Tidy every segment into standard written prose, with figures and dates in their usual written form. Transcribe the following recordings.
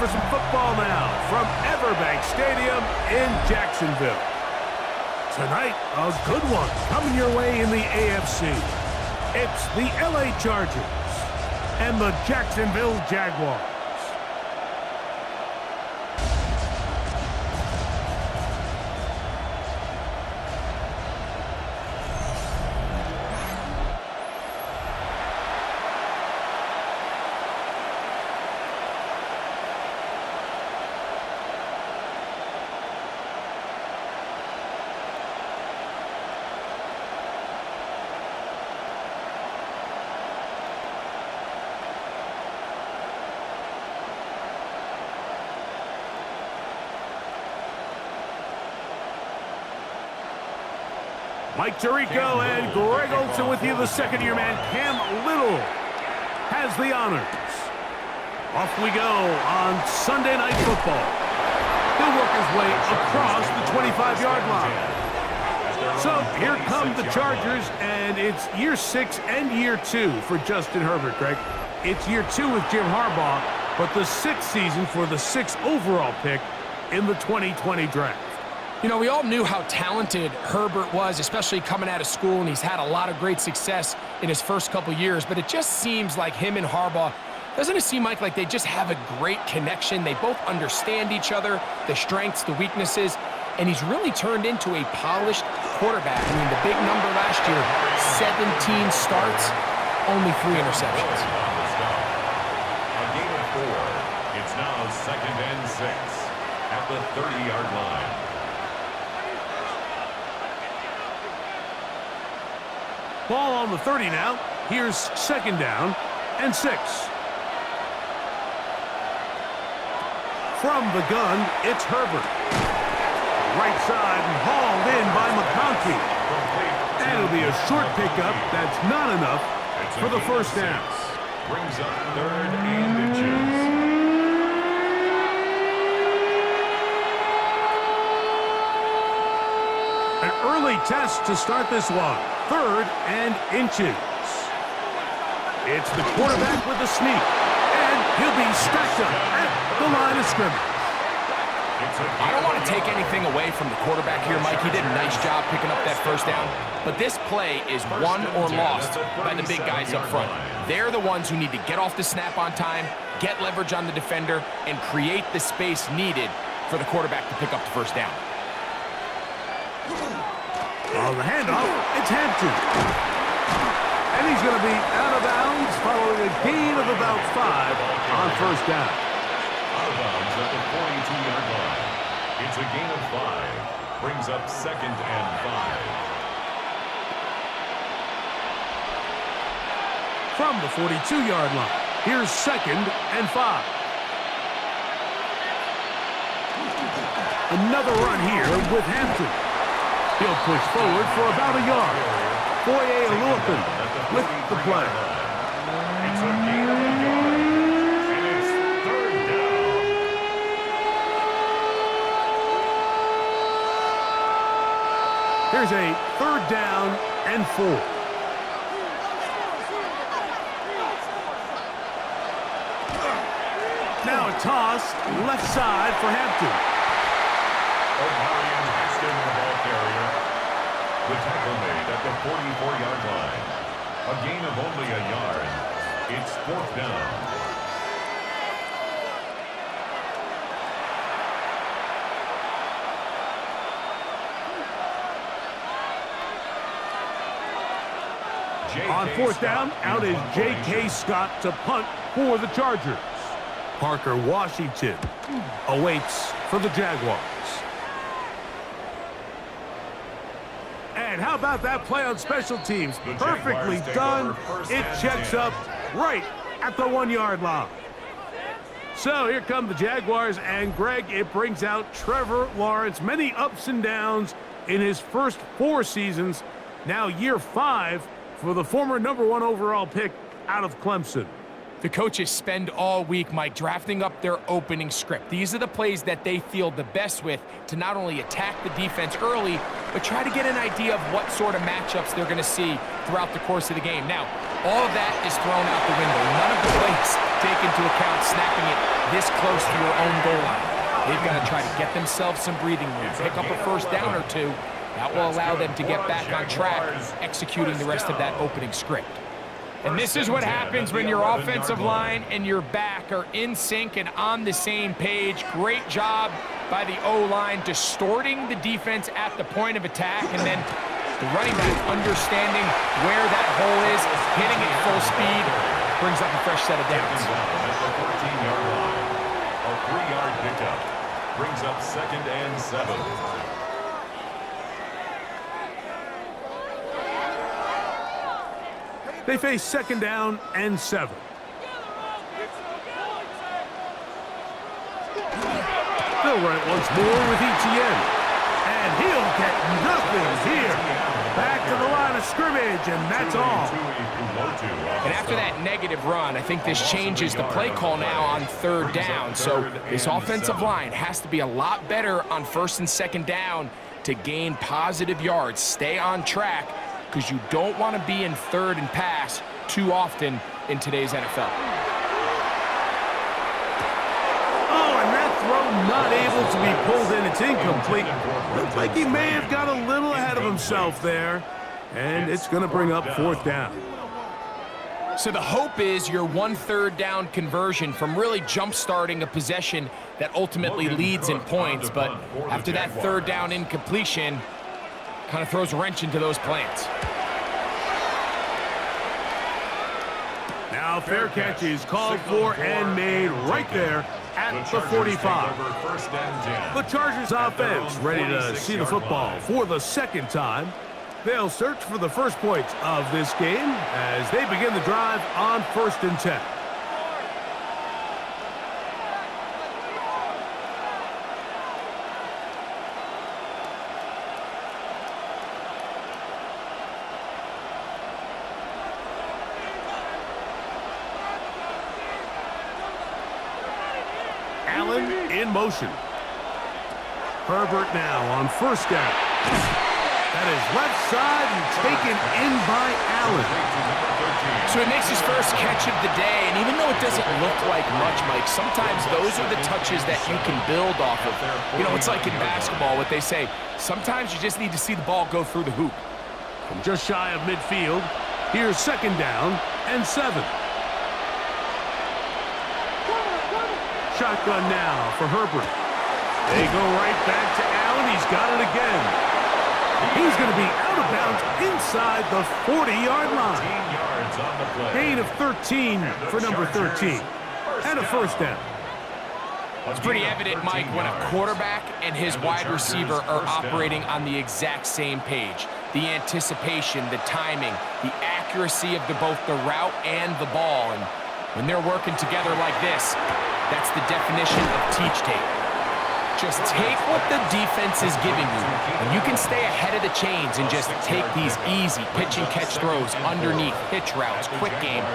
for some football now from Everbank Stadium in Jacksonville. Tonight, a good one coming your way in the AFC. It's the LA Chargers and the Jacksonville Jaguars. Mike Tirico and Greg Olsen with you. The second-year man, Cam Little, has the honors. Off we go on Sunday Night Football. He'll work his way across the 25-yard line. So here come the Chargers, and it's year 6 and year 2 for Justin Herbert, Greg. It's year 2 with Jim Harbaugh, but the 6th season for the 6th overall pick in the 2020 draft. You know, we all knew how talented Herbert was, especially coming out of school, and he's had a lot of great success in his first couple years, but it just seems like him and Harbaugh, doesn't it seem like they just have a great connection? They both understand each other, the strengths, the weaknesses, and he's really turned into a polished quarterback. I mean, the big number last year, 17 starts, only 3 interceptions. A gain of 4. It's now 2nd and 6 at the 30-yard line. Ball on the 30 now. Here's 2nd down and 6. From the gun, it's Herbert. Right side and hauled in by McConkey. And it'll be a short pickup. That's not enough for the first down. Brings up 3rd and inches. An early test to start this one. 3rd and inches. It's the quarterback with the sneak. And he'll be stacked up at the line of scrimmage. I don't want to take anything away from the quarterback here, Mike. He did a nice job picking up that first down. But this play is won or lost by the big guys up front. They're the ones who need to get off the snap on time, get leverage on the defender, and create the space needed for the quarterback to pick up the first down. On the handoff, it's Hampton. And he's going to be out of bounds following a gain of about 5 on first down. Out of bounds at the 42-yard line. It's a gain of 5. Brings up 2nd and 5. From the 42-yard line, here's 2nd and 5. Another run here with Hampton. He'll push forward for about a yard. Foye Lewis with the play. It's a gain of a yard. And it's 3rd down. Here's a 3rd down and 4. Now a toss left side for Hampton. O'Brien has him the ball carrier. The tackle made at the 44-yard line. A gain of only a yard. It's 4th down. On 4th down, out is J.K. Scott to punt for the Chargers. Parker Washington awaits for the Jaguars. And how about that play on special teams? Perfectly done. It checks up right at the 1-yard line. So here come the Jaguars, and Greg, it brings out Trevor Lawrence. Many ups and downs in his first 4 seasons. Now year 5 for the former #1 overall pick out of Clemson. The coaches spend all week, Mike, drafting up their opening script. These are the plays that they feel the best with to not only attack the defense early, but try to get an idea of what sort of matchups they're going to see throughout the course of the game. Now, All of that is thrown out the window. None of the plays take into account snapping it this close to your own goal line. They've got to try to get themselves some breathing room, pick up a first down or two. That will allow them to get back on track, executing the rest of that opening script. And this is what happens when your offensive line and your back are in sync and on the same page. Great job by the O-line distorting the defense at the point of attack, and then the running back understanding where that hole is, hitting it full speed, brings up a fresh set of downs. At the 14-yard line, a 3-yard pickup brings up 2nd and 7. They face 2nd down and 7. They'll run it once more with Etienne. And he'll get nothing here. Back to the line of scrimmage, and that's all. And after that negative run, I think this changes the play call now on 3rd down. So this offensive line has to be a lot better on 1st and 2nd down to gain positive yards. Stay on track, because you don't want to be in 3rd and pass too often in today's NFL. Oh, and that throw not able to be pulled in. It's incomplete. Looks like he may have got a little ahead of himself there. And it's going to bring up 4th down. So the hope is your 1/3 down conversion from really jump-starting a possession that ultimately leads in points. But after that 3rd down incompletion, kind of throws a wrench into those plans. Now fair catch is called for and made right there at the 45. The Chargers offense ready to see the football for the 2nd time. They'll search for the first points of this game as they begin the drive on 1st and 10. Allen in motion. Herbert now on 1st down. That is left side and taken in by Allen. So he makes his first catch of the day, and even though it doesn't look like much, Mike, sometimes those are the touches that you can build off of. You know, it's like in basketball, what they say, sometimes you just need to see the ball go through the hoop. From just shy of midfield, here's 2nd down and 7. Shotgun now for Herbert. They go right back to Allen. He's got it again. He's going to be out of bounds inside the 40-yard line. Gain of 13 for number 13. And a 1st down. It's pretty evident, Mike, when a quarterback and his wide receiver are operating on the exact same page. The anticipation, the timing, the accuracy of both the route and the ball. And when they're working together like this, that's the definition of teach tape. Just take what the defense is giving you, and you can stay ahead of the chains and just take these easy pitch and catch throws underneath, hitch routes, quick game.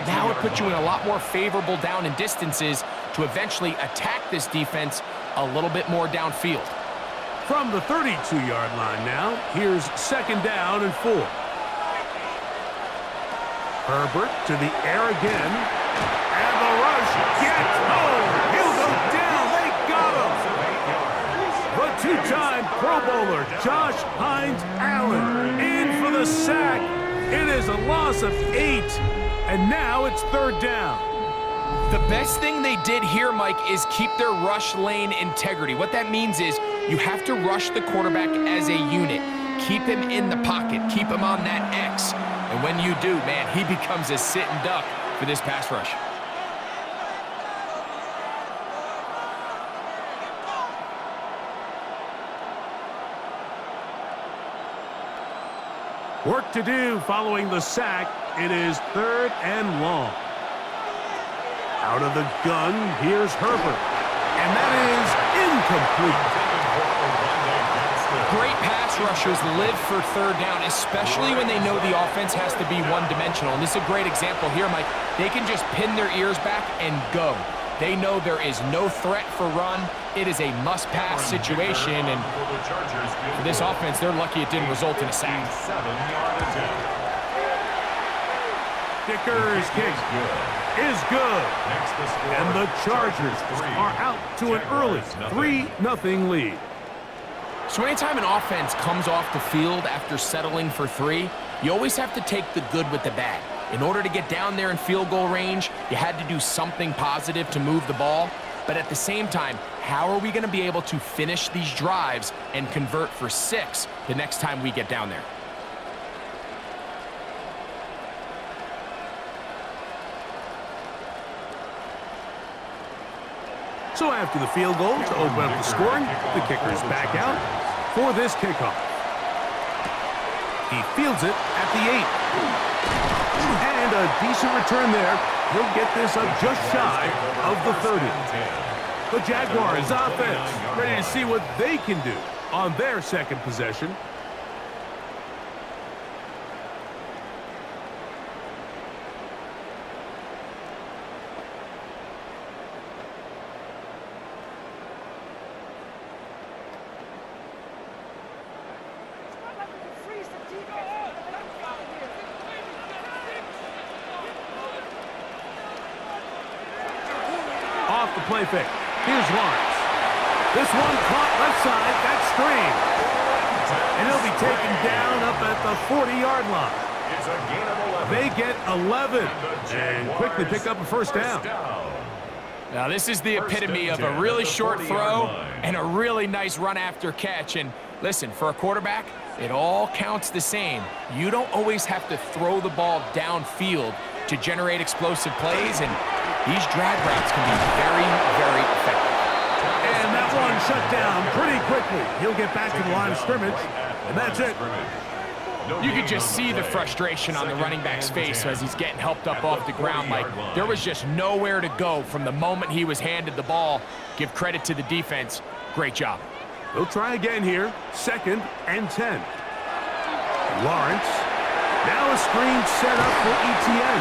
Now it puts you in a lot more favorable down and distances to eventually attack this defense a little bit more downfield. From the 32-yard line now, here's 2nd down and 4. Herbert to the air again. And the rush gets home. He'll go down. They got him. The 2-time Pro Bowler, Josh Hines Allen, in for the sack. It is a loss of 8. And now it's 3rd down. The best thing they did here, Mike, is keep their rush lane integrity. What that means is you have to rush the quarterback as a unit. Keep him in the pocket. Keep him on that X. And when you do, man, he becomes a sitting duck for this pass rush. Work to do following the sack. It is 3rd and long. Out of the gun, here's Herbert. And that is incomplete. Great pass rushers live for 3rd down, especially when they know the offense has to be one-dimensional. And this is a great example here, Mike. They can just pin their ears back and go. They know there is no threat for run. It is a must-pass situation, and for this offense, they're lucky it didn't result in a sack. Kicker's kick is good. And the Chargers are out to an early 3-0 lead. So anytime an offense comes off the field after settling for 3, you always have to take the good with the bad. In order to get down there in field goal range, you had to do something positive to move the ball. But at the same time, how are we going to be able to finish these drives and convert for 6 the next time we get down there? So after the field goal to open up the scoring, the kicker is back out for this kickoff. He fields it at the 8. And a decent return there. He'll get this up just shy of the 30. The Jaguars offense ready to see what they can do on their second possession. Off the play fake. Here's Lawrence. This one caught left side. That's screen. And he'll be taken down up at the 40-yard line. It's a gain of 11. They get 11 and quickly pick up a first down. Now this is the epitome of a really short throw and a really nice run after catch. And listen, for a quarterback, it all counts the same. You don't always have to throw the ball downfield to generate explosive plays, and these drag routes can be very, very effective. And that one shut down pretty quickly. He'll get back to the line of scrimmage, and that's it. You could just see the frustration on the running back's face as he's getting helped up off the ground. Like, there was just nowhere to go from the moment he was handed the ball. Give credit to the defense. Great job. They'll try again here. 2nd and 10. Lawrence. Now a screen set up for ETN.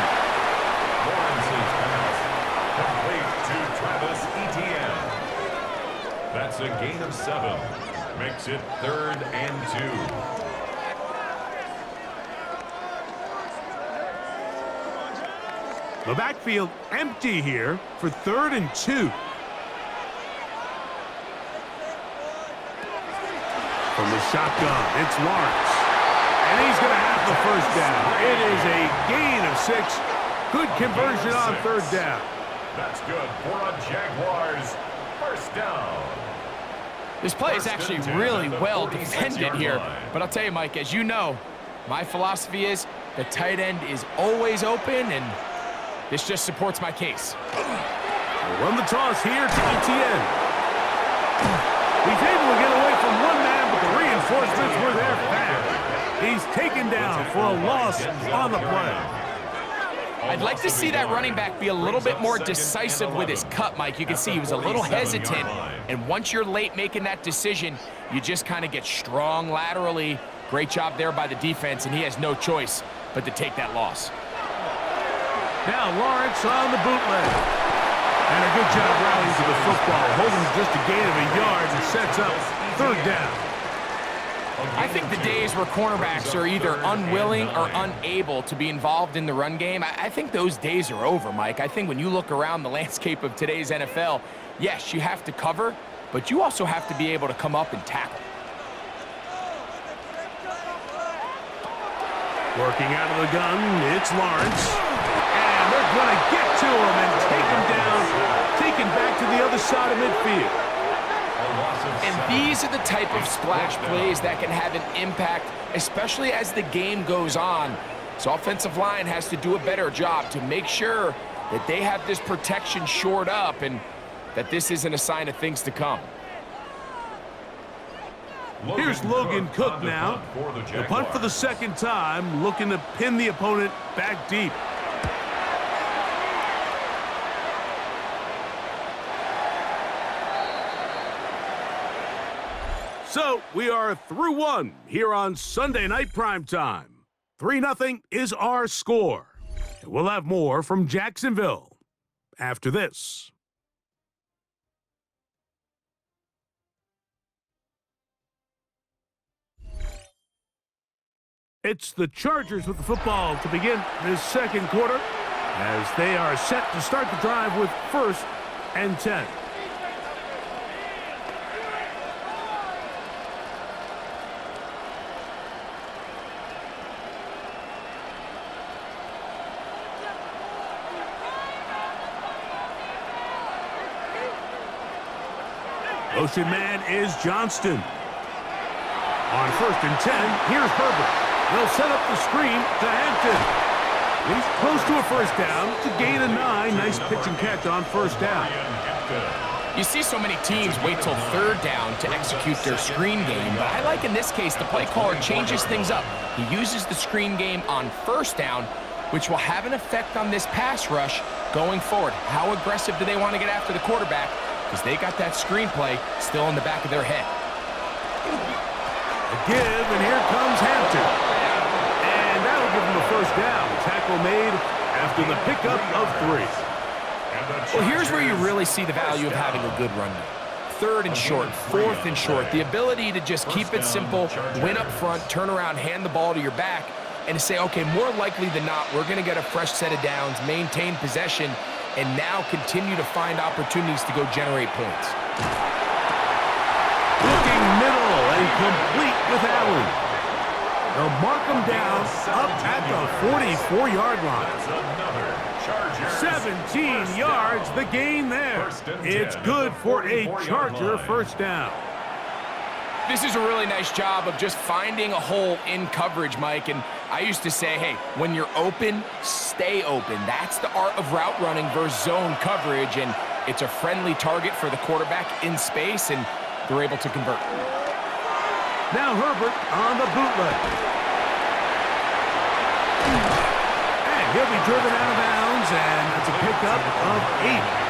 Lawrence's pass complete to Travis Etienne. That's a gain of 7. Makes it 3rd and 2. The backfield empty here for 3rd and 2. From the shotgun, it's Lawrence. And he's going to have the first down. It is a gain of 6. Good conversion on 3rd down. That's good for a Jaguars first down. This play is actually really well defended here. But I'll tell you, Mike, as you know, my philosophy is the tight end is always open, and this just supports my case. We'll run the toss here to ETN. He's able to get away from one man, but the reinforcements were there fast. He's taken down for a loss on the play. I'd like to see that running back be a little bit more decisive with his cut, Mike. You can see he was a little hesitant, and once you're late making that decision, you just kind of get strong laterally. Great job there by the defense, and he has no choice but to take that loss. Now Lawrence on the bootleg. And a good job rallying to the football, holding just a gain of a yard and sets up 3rd down. I think the days where cornerbacks are either unwilling or unable to be involved in the run game, I think those days are over, Mike. I think when you look around the landscape of today's NFL, yes, you have to cover, but you also have to be able to come up and tackle. Working out of the gun, it's Lawrence. And they're going to get to him and take him down, taken back to the other side of midfield. And these are the type of splash plays that can have an impact, especially as the game goes on. So offensive line has to do a better job to make sure that they have this protection shored up and that this isn't a sign of things to come. Here's Logan Cook now. The punt for the 2nd time, looking to pin the opponent back deep. So we are through 1 here on Sunday Night Primetime. 3-0 is our score. And we'll have more from Jacksonville after this. It's the Chargers with the football to begin this second quarter as they are set to start the drive with 1st and 10. Motion man is Johnston. On 1st and 10, here's Herbert. They'll set up the screen to Hampton. He's close to a 1st down. It's a gain of 9. Nice pitch and catch on 1st down. You see so many teams wait till 3rd down to execute their screen game, but I like in this case the play caller changes things up. He uses the screen game on 1st down, which will have an effect on this pass rush going forward. How aggressive do they want to get after the quarterback? Because they got that screenplay still in the back of their head. A give, and here comes Hampton. And that'll give him a 1st down. Tackle made after the pickup of 3. Well, here's where you really see the value of having a good run game. 3rd and short, 4th and short. The ability to just keep it simple, win up front, turn around, hand the ball to your back, and to say, okay, more likely than not, we're going to get a fresh set of downs, maintain possession, and now continue to find opportunities to go generate points. Looking middle and complete with Allen. They'll mark him down up at the 44-yard line. 17 yards, the gain there. It's good for a Charger 1st down. This is a really nice job of just finding a hole in coverage, Mike. And I used to say, hey, when you're open, stay open. That's the art of route running versus zone coverage. And it's a friendly target for the quarterback in space, and they're able to convert. Now Herbert on the bootleg. And he'll be driven out of bounds, and that's a pickup of 8.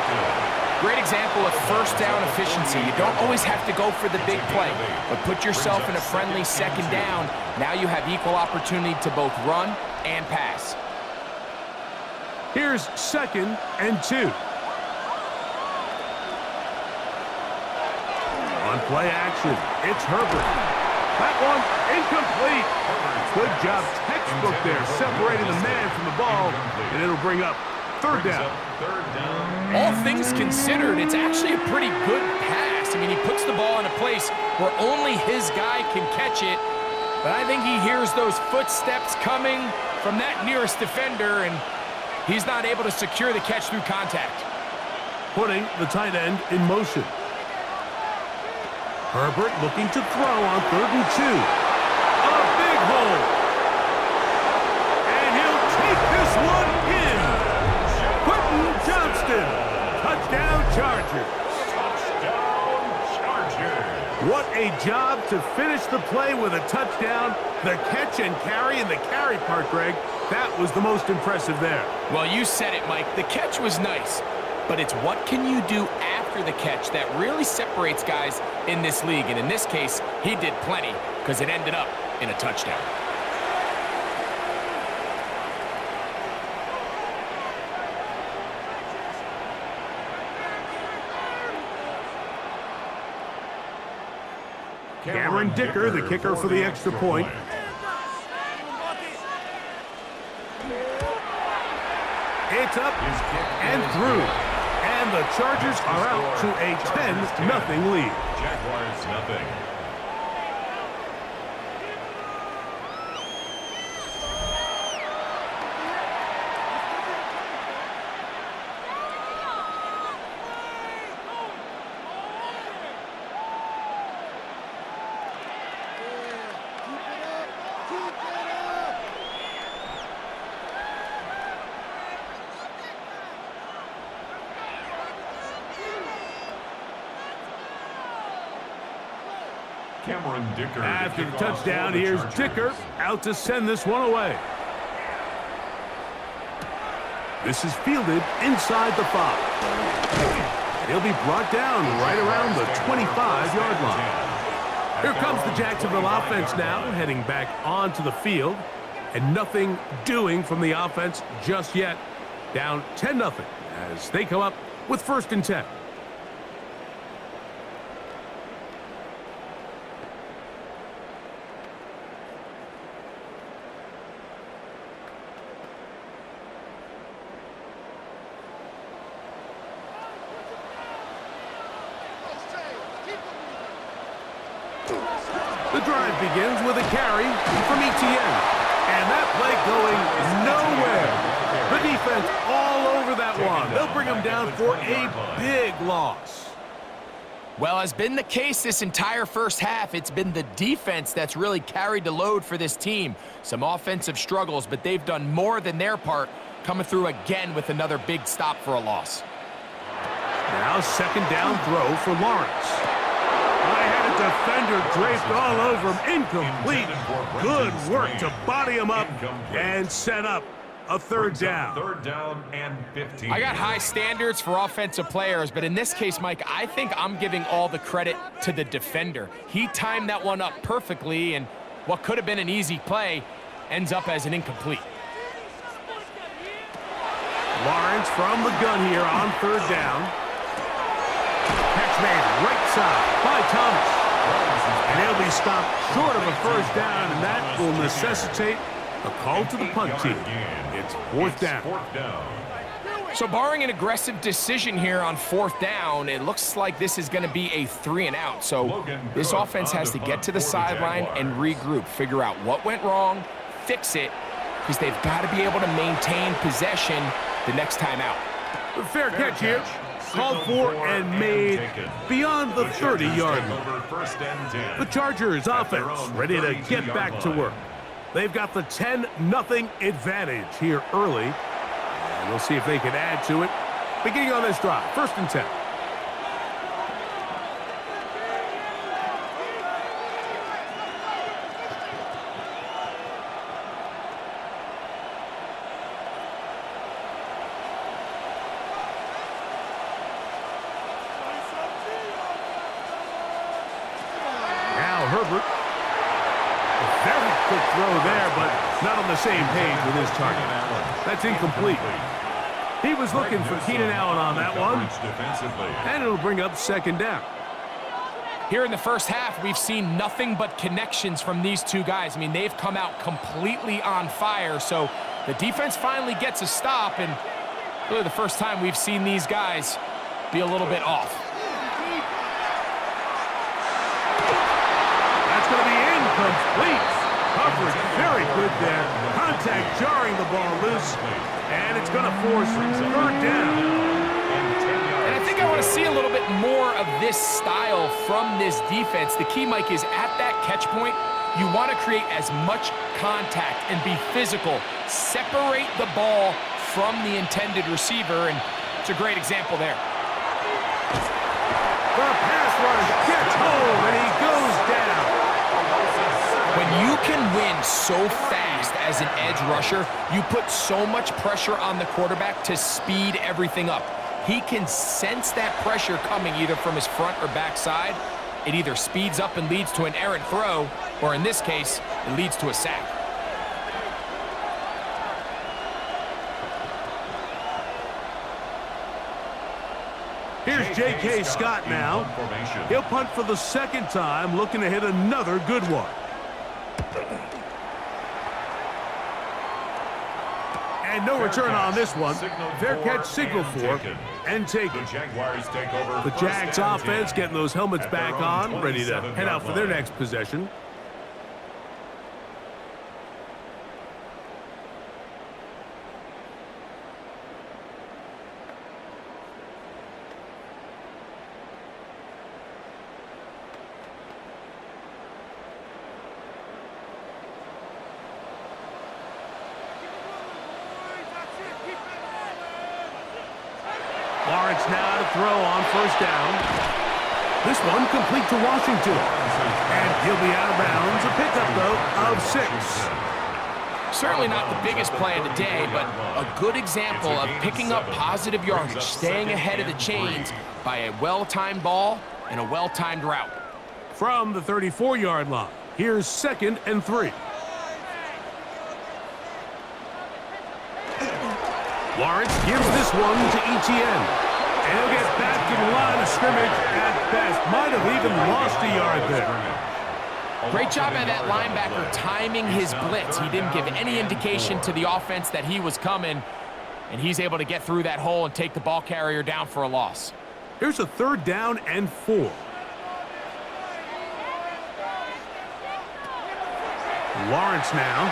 Great example of 1st down efficiency. You don't always have to go for the big play, but put yourself in a friendly 2nd down. Now you have equal opportunity to both run and pass. Here's 2nd and 2. On play action, it's Herbert. That one incomplete. Good job, textbook there, separating the man from the ball, and it'll bring up 3rd down. All things considered, it's actually a pretty good pass. I mean, he puts the ball in a place where only his guy can catch it, but I think he hears those footsteps coming from that nearest defender, and he's not able to secure the catch through contact. Putting the tight end in motion. Herbert looking to throw on 3rd and 2. A big hole. And he'll take this one in. Johnston. Touchdown, Chargers. Touchdown, Chargers. What a job to finish the play with a touchdown. The catch and carry, and the carry part, Greg, that was the most impressive there. Well, you said it, Mike. The catch was nice, but it's what can you do after the catch that really separates guys in this league. And in this case, he did plenty because it ended up in a touchdown. Cameron Dicker, the kicker for the extra point. It's up and through. And the Chargers are out to a 10-0 lead. Jaguars nothing. Cameron Dicker. After the touchdown, here's Dicker out to send this one away. This is fielded inside the 5. He'll be brought down right around the 25-yard line. Here comes the Jacksonville offense now, heading back onto the field. And nothing doing from the offense just yet. Down 10-0 as they come up with 1st and 10. The drive begins with a carry from ETN. And that play going nowhere. The defense all over that one. They'll bring him down for a big loss. Well, as been the case this entire first half, it's been the defense that's really carried the load for this team. Some offensive struggles, but they've done more than their part, coming through again with another big stop for a loss. Now second down throw for Lawrence. I had a defender draped all over him. Incomplete. Good work to body him up and set up a third down. Third down and 15. I got high standards for offensive players, but in this case, Mike, I think I'm giving all the credit to the defender. He timed that one up perfectly, and what could have been an easy play ends up as an incomplete. Lawrence from the gun here on third down. Catch made right side by Thomas. And he'll be stopped short of a first down, and that will necessitate a call to the punt team. It's fourth down. So barring an aggressive decision here on fourth down, it looks like this is going to be a 3-and-out. So this offense has to get to the sideline and regroup, figure out what went wrong, fix it, because they've got to be able to maintain possession the next time out. The fair catch here, called for and made beyond the 30-yard line. The Chargers offense ready to get back to work. They've got the 10-0 advantage here early. And we'll see if they can add to it. Beginning on this drive, 1st and 10. Now Herbert. Very quick throw there, but not on the same page with his target. That's incomplete. He was looking for Keenan Allen on that one. And it'll bring up second down. Here in the first half, we've seen nothing but connections from these two guys. I mean, they've come out completely on fire. So the defense finally gets a stop, and really the first time we've seen these guys be a little bit off. That's going to be incomplete. Coverage very good there. Contact jarring the ball loose. And it's going to force third down. And I think I want to see a little bit more of this style from this defense. The key, Mike, is at that catch point, you want to create as much contact and be physical. Separate the ball from the intended receiver, and it's a great example there. The pass rush gets home, and he goes down. When you can win so fast as an edge rusher, you put so much pressure on the quarterback to speed everything up. He can sense that pressure coming either from his front or back side. It either speeds up and leads to an errant throw, or in this case, it leads to a sack. Here's J.K. Scott now. He'll punt for the second time, looking to hit another good one. And no return on this one. Fair catch signal for and taken. The Jags offense getting those helmets back on, ready to head out for their next possession. Lawrence now to throw on first down. This one complete to Washington. And he'll be out of bounds. A pickup, though, of 6. Certainly not the biggest play of the day, but a good example of picking up positive yardage, staying ahead of the chains by a well-timed ball and a well-timed route. From the 34-yard line, here's 2nd and 3. Lawrence gives this one to ETN. And he'll get back to the line of scrimmage at best. Might have even lost a yard there. Great job by that linebacker timing his blitz. He didn't give any indication to the offense that he was coming, and he's able to get through that hole and take the ball carrier down for a loss. Here's a 3rd down and 4. Lawrence now.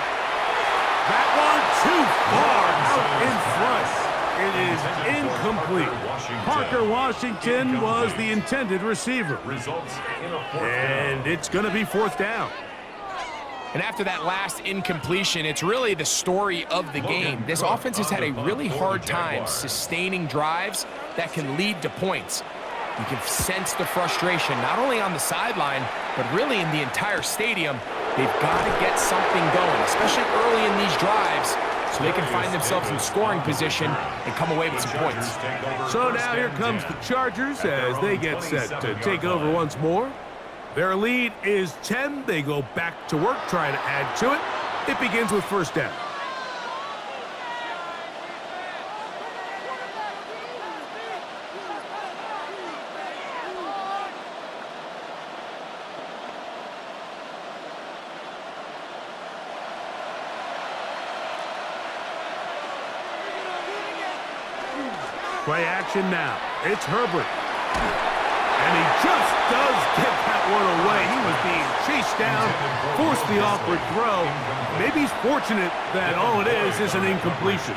That one too far out in front. It is incomplete. Parker Washington was the intended receiver. And it's going to be 4th down. And after that last incompletion, it's really the story of the game. This offense has had a really hard time sustaining drives that can lead to points. You can sense the frustration, not only on the sideline, but really in the entire stadium. They've got to get something going, especially early in these drives, so they can find themselves in scoring position and come away with some points. So now here comes the Chargers as they get set to take over once more. Their lead is 10. They go back to work, trying to add to it. It begins with 1st down. Play action now. It's Herbert. And he just does get that one away. He was being chased down, forced the awkward throw. Maybe he's fortunate that all it is an incompletion.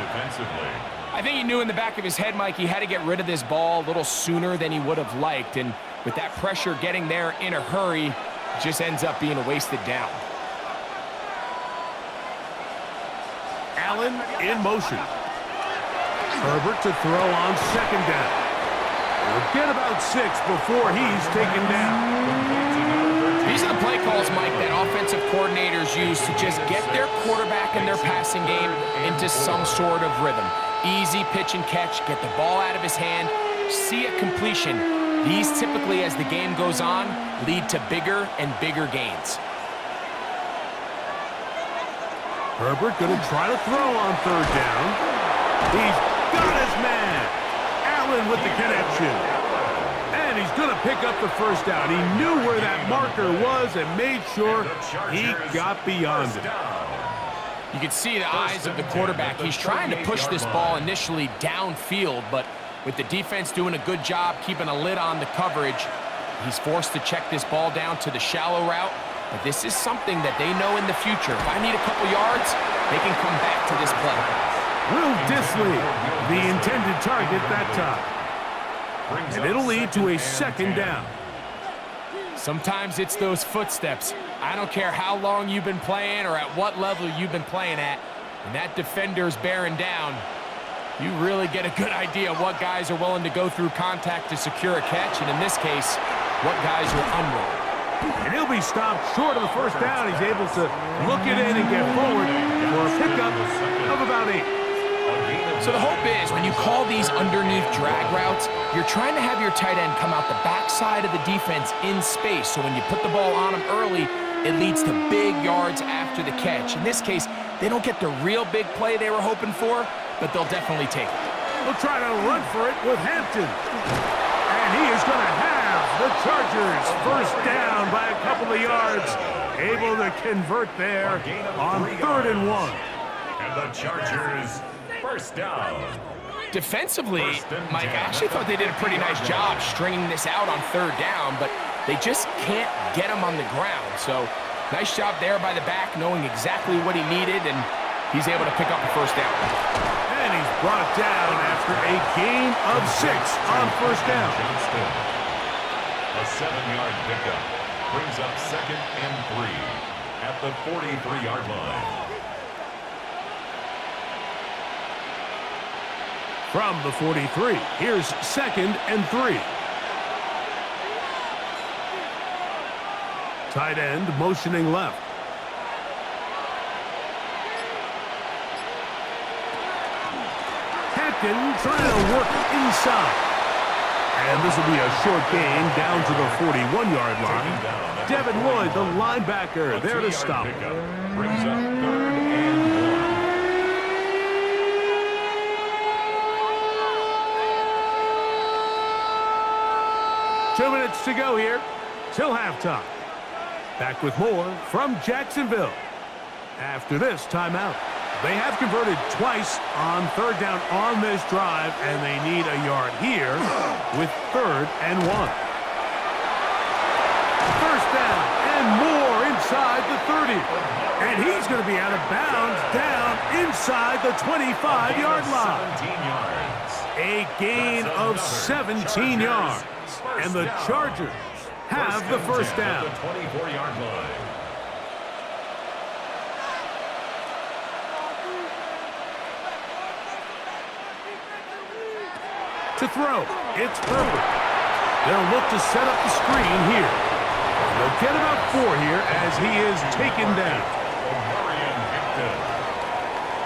I think he knew in the back of his head, Mike, he had to get rid of this ball a little sooner than he would have liked. And with that pressure getting there in a hurry, it just ends up being a wasted down. Allen in motion. Herbert to throw on 2nd down. We'll get about 6 before he's taken down. These are the play calls, Mike, that offensive coordinators use to just get their quarterback and their passing game into some sort of rhythm. Easy pitch and catch, get the ball out of his hand, see a completion. These typically, as the game goes on, lead to bigger and bigger gains. Herbert going to try to throw on 3rd down. He's got his man. Allen with the connection. And he's going to pick up the 1st down. He knew where that marker was and made sure he got beyond it. You can see the eyes of the quarterback. He's trying to push this ball initially downfield, but with the defense doing a good job keeping a lid on the coverage, he's forced to check this ball down to the shallow route. But this is something that they know in the future. If I need a couple yards, they can come back to this play. Will Dissly, the intended target that time. And it'll lead to a 2nd down. Sometimes it's those footsteps. I don't care how long you've been playing or at what level you've been playing at. When that defender's bearing down, you really get a good idea what guys are willing to go through contact to secure a catch, and in this case, what guys are unwilling. And he'll be stopped short of the 1st down. He's able to look it in and get forward for a pickup of about 8. So the hope is when you call these underneath drag routes, you're trying to have your tight end come out the backside of the defense in space. So when you put the ball on him early, it leads to big yards after the catch. In this case, they don't get the real big play they were hoping for, but they'll definitely take it. They'll try to run for it with Hampton. And he is going to have the Chargers 1st down by a couple of yards. Able to convert there on 3rd and 1. And the Chargers 1st down. Defensively, Mike, I actually thought they did a pretty nice job stringing this out on 3rd down, but they just can't get him on the ground. So nice job there by the back, knowing exactly what he needed, and he's able to pick up the 1st down. And he's brought down after a gain of 6 on 1st down. A 7-yard pickup brings up 2nd and 3 at the 43-yard line. From the 43, here's 2nd and 3. Tight end motioning left. Hampton trying to work inside. And this will be a short gain down to the 41-yard line. Devin Lloyd, the linebacker, there to stop. Brings up 3rd and 1. 2 minutes to go here till halftime. Back with more from Jacksonville after this timeout. They have converted twice on 3rd down on this drive, and they need a yard here with 3rd and 1. 1st down and more inside the 30. And he going to be out of bounds down inside the 25-yard line. 17 yards. A gain of 17 yards. And the Chargers have the first down. The 24-yard line. To throw, it's Herbert. They'll look to set up the screen here. And they'll get about 4 here as he is taken down.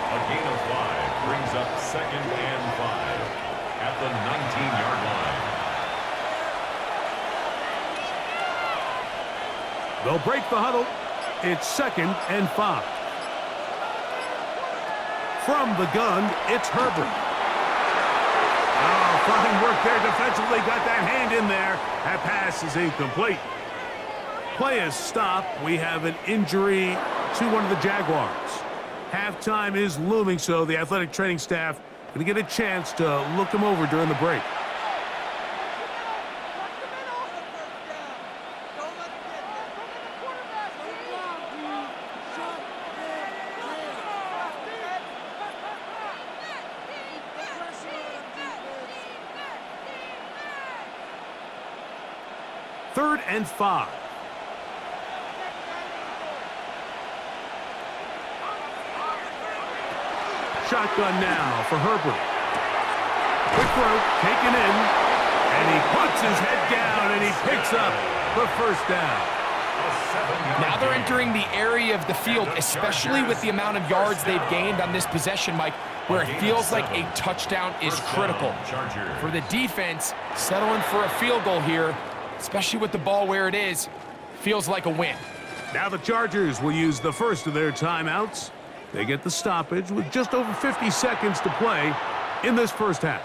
A gain of 5 brings up 2nd and 5 at the 19-yard line. They'll break the huddle. It's 2nd and 5. From the gun, it's Herbert. Oh, fine work there defensively. Got that hand in there. That pass is incomplete. Play is stopped. We have an injury to one of the Jaguars. Halftime is looming, so the athletic training staff going to get a chance to look him over during the break. Third and 5. Shotgun now for Herbert. Quick throw, taken in, and he puts his head down, and he picks up the first down. Now they're entering the area of the field, especially with the amount of yards they've gained on this possession, Mike, where it feels like a touchdown is critical. For the defense, settling for a field goal here, especially with the ball where it is, feels like a win. Now the Chargers will use the first of their timeouts. They get the stoppage with just over 50 seconds to play in this first half.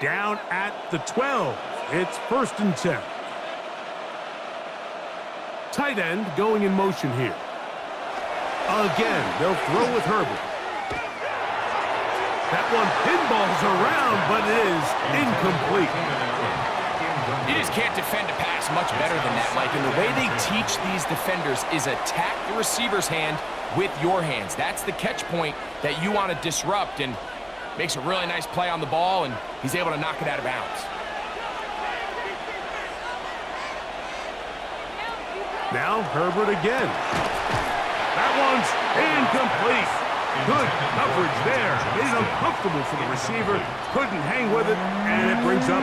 Down at the 12. It's 1st and 10. Tight end going in motion here. Again, they'll throw with Herbert. That one pinballs around, but it is incomplete. You just can't defend a pass much better than that, Mike. And the way they teach these defenders is attack the receiver's hand with your hands. That's the catch point that you want to disrupt, and makes a really nice play on the ball, and he's able to knock it out of bounds. Now Herbert again. That one's incomplete. Good coverage there. Made it uncomfortable for the receiver. Couldn't hang with it, and it brings up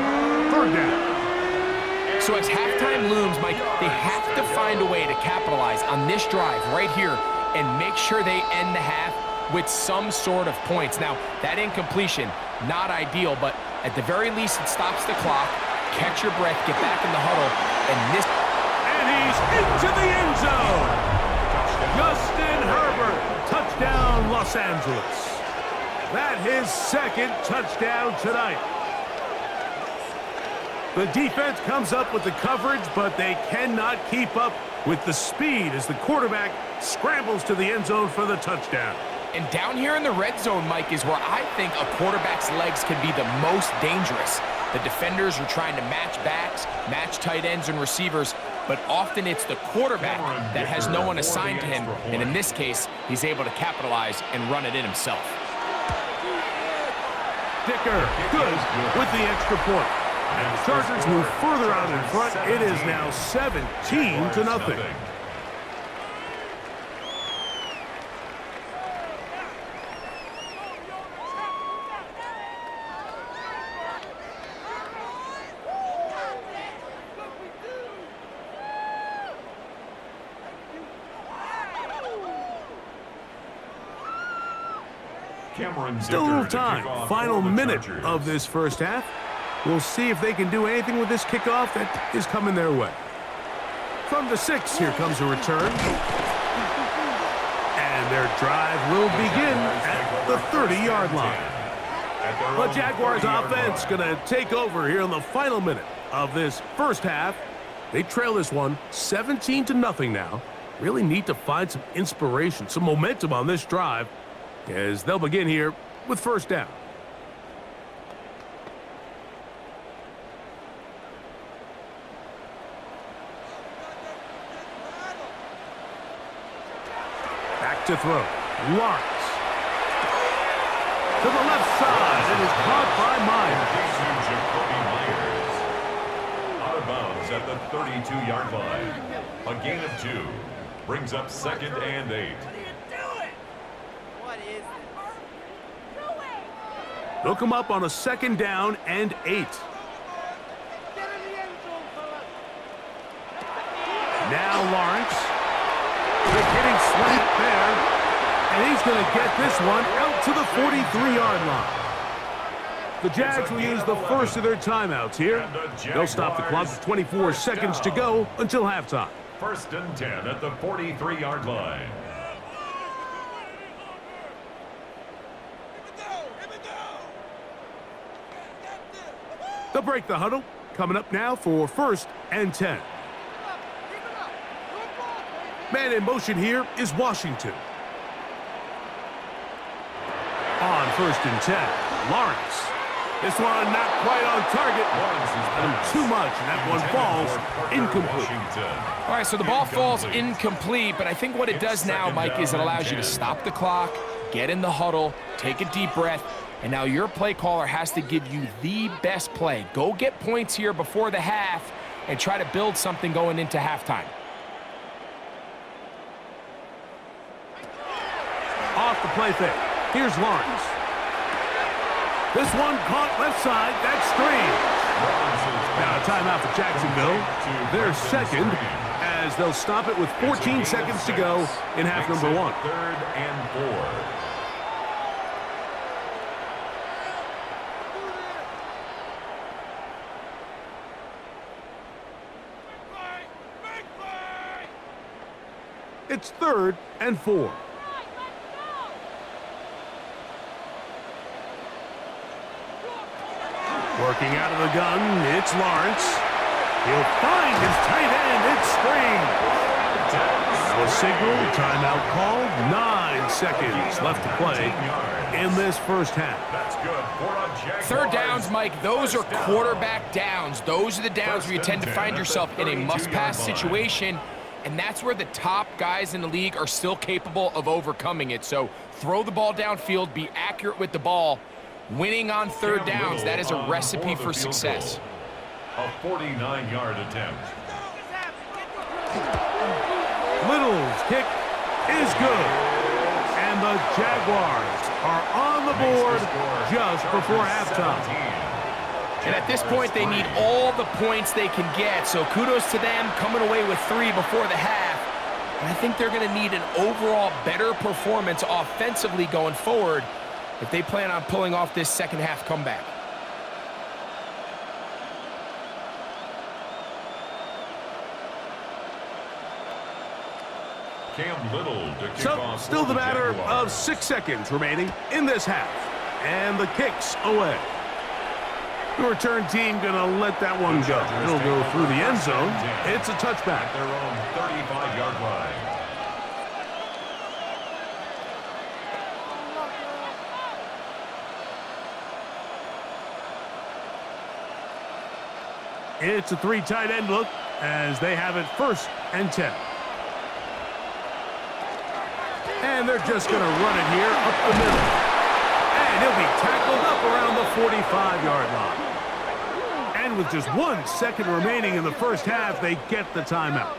3rd down. So as halftime looms, Mike, they have to find a way to capitalize on this drive right here and make sure they end the half with some sort of points. Now, that incompletion, not ideal, but at the very least, it stops the clock. Catch your breath, get back in the huddle, and this... And he's into the end zone. Justin Herbert, touchdown Los Angeles. That his 2nd touchdown tonight. The defense comes up with the coverage, but they cannot keep up with the speed as the quarterback scrambles to the end zone for the touchdown. And down here in the red zone, Mike, is where I think a quarterback's legs can be the most dangerous. The defenders are trying to match backs, match tight ends and receivers, but often it's the quarterback that has no one assigned to him, and in this case, he's able to capitalize and run it in himself. Dicker, good with the extra point. And the Chargers move further out in front. It is now 17-0. Still a little time. Final minute of this first half. We'll see if they can do anything with this kickoff that is coming their way. From the 6, here comes a return. And their drive will begin at the 30-yard line. The Jaguars offense going to take over here in the final minute of this first half. They trail this one 17-0 now. Really need to find some inspiration, some momentum on this drive, as they'll begin here with first down. to throw. Lawrence. To the left side. It is caught by Myers. Out of bounds at the 32-yard line. A gain of 2. Brings up 2nd and 8. They'll come up on a 2nd down and 8. Now Lawrence. Quick hitting slant there. And he's going to get this one out to the 43-yard line. The Jags will use the first of their timeouts here. They'll stop the clock with 24 seconds to go until halftime. 1st and 10 at the 43-yard line. They'll break the huddle. Coming up now for 1st and 10. Man in motion here is Washington. On 1st and 10, Lawrence. This one not quite on target. Too much, and that one falls incomplete. All right, so the ball falls incomplete, but I think what it does now, Mike, is it allows you to stop the clock, get in the huddle, take a deep breath, and now your play caller has to give you the best play. Go get points here before the half and try to build something going into halftime. Off the play fake. Here's Lawrence. This one caught left side. That's strange. Now a timeout for Jacksonville. Their 2nd, as they'll stop it with 14 seconds to go in half number 1. 3rd and 4. It's 3rd and 4. Working out of the gun, it's Lawrence. He'll find his tight end. It's Spring. The signal, timeout called. 9 seconds left to play in this first half. That's good for a Jaguars. 3rd downs, Mike, those are quarterback downs. Those are the downs where you tend to find yourself in a must-pass situation, and that's where the top guys in the league are still capable of overcoming it. So throw the ball downfield, be accurate with the ball. Winning on 3rd downs, that is a recipe for success. A 49-yard attempt. Little's kick is good. And the Jaguars are on the board just before halftime. And at this point, they need all the points they can get. So kudos to them coming away with 3 before the half. And I think they're going to need an overall better performance offensively going forward if they plan on pulling off this second half comeback. Cam Little to kick So, off still the matter Jaguars. of 6 seconds remaining in this half. And the kick's away. The return team going to let that one go. It'll go through the end zone. It's a touchback. At their own 35-yard line. It's a 3 tight end look as they have it 1st and 10. And they're just going to run it here up the middle. And he'll be tackled up around the 45-yard line. And with just 1 second remaining in the first half, they get the timeout.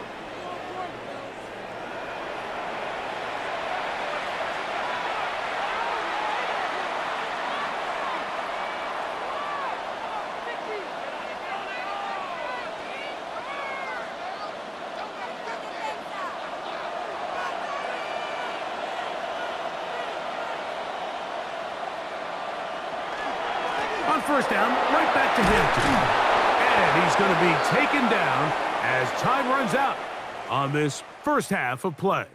On 1st down, right back to Hampton. And he's going to be taken down as time runs out on this first half of play.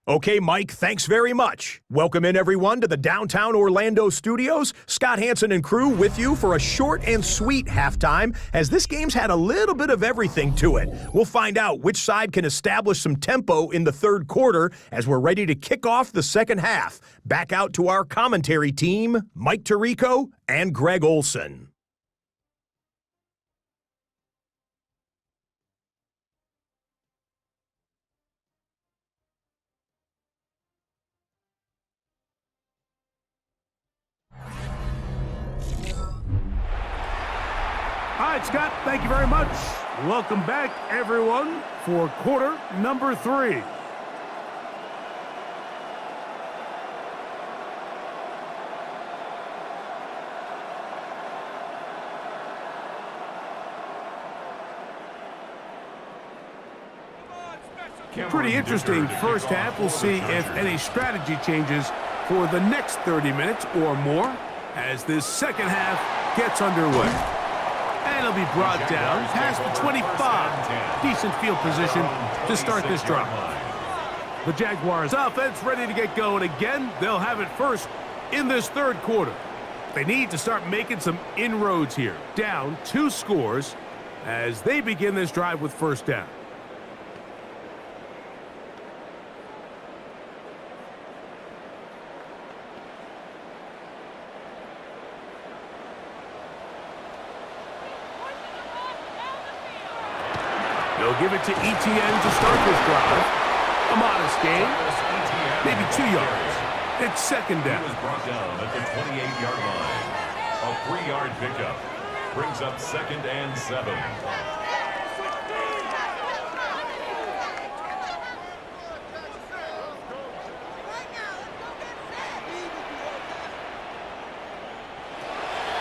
Okay, Mike, thanks very much. Welcome in, everyone, to the downtown Orlando studios. Scott Hansen and crew with you for a short and sweet halftime, as this game's had a little bit of everything to it. We'll find out which side can establish some tempo in the 3rd quarter as we're ready to kick off the second half. Back out to our commentary team, Mike Tirico and Greg Olson. right, Scott, thank you very much. Welcome back, everyone, for quarter number 3. Pretty interesting first half. We'll see if any strategy changes for the next 30 minutes or more as this second half gets underway. And it'll be brought down past the 25. Decent field position to start this drive. The Jaguars offense ready to get going again. They'll have it first in this third quarter. They need to start making some inroads here. Down 2 scores as they begin this drive with first down. They'll give it to Etienne to start this drive. A modest gain, maybe 2 yards. It's second down. He was brought down at the 28-yard line. A 3-yard pickup brings up 2nd and 7.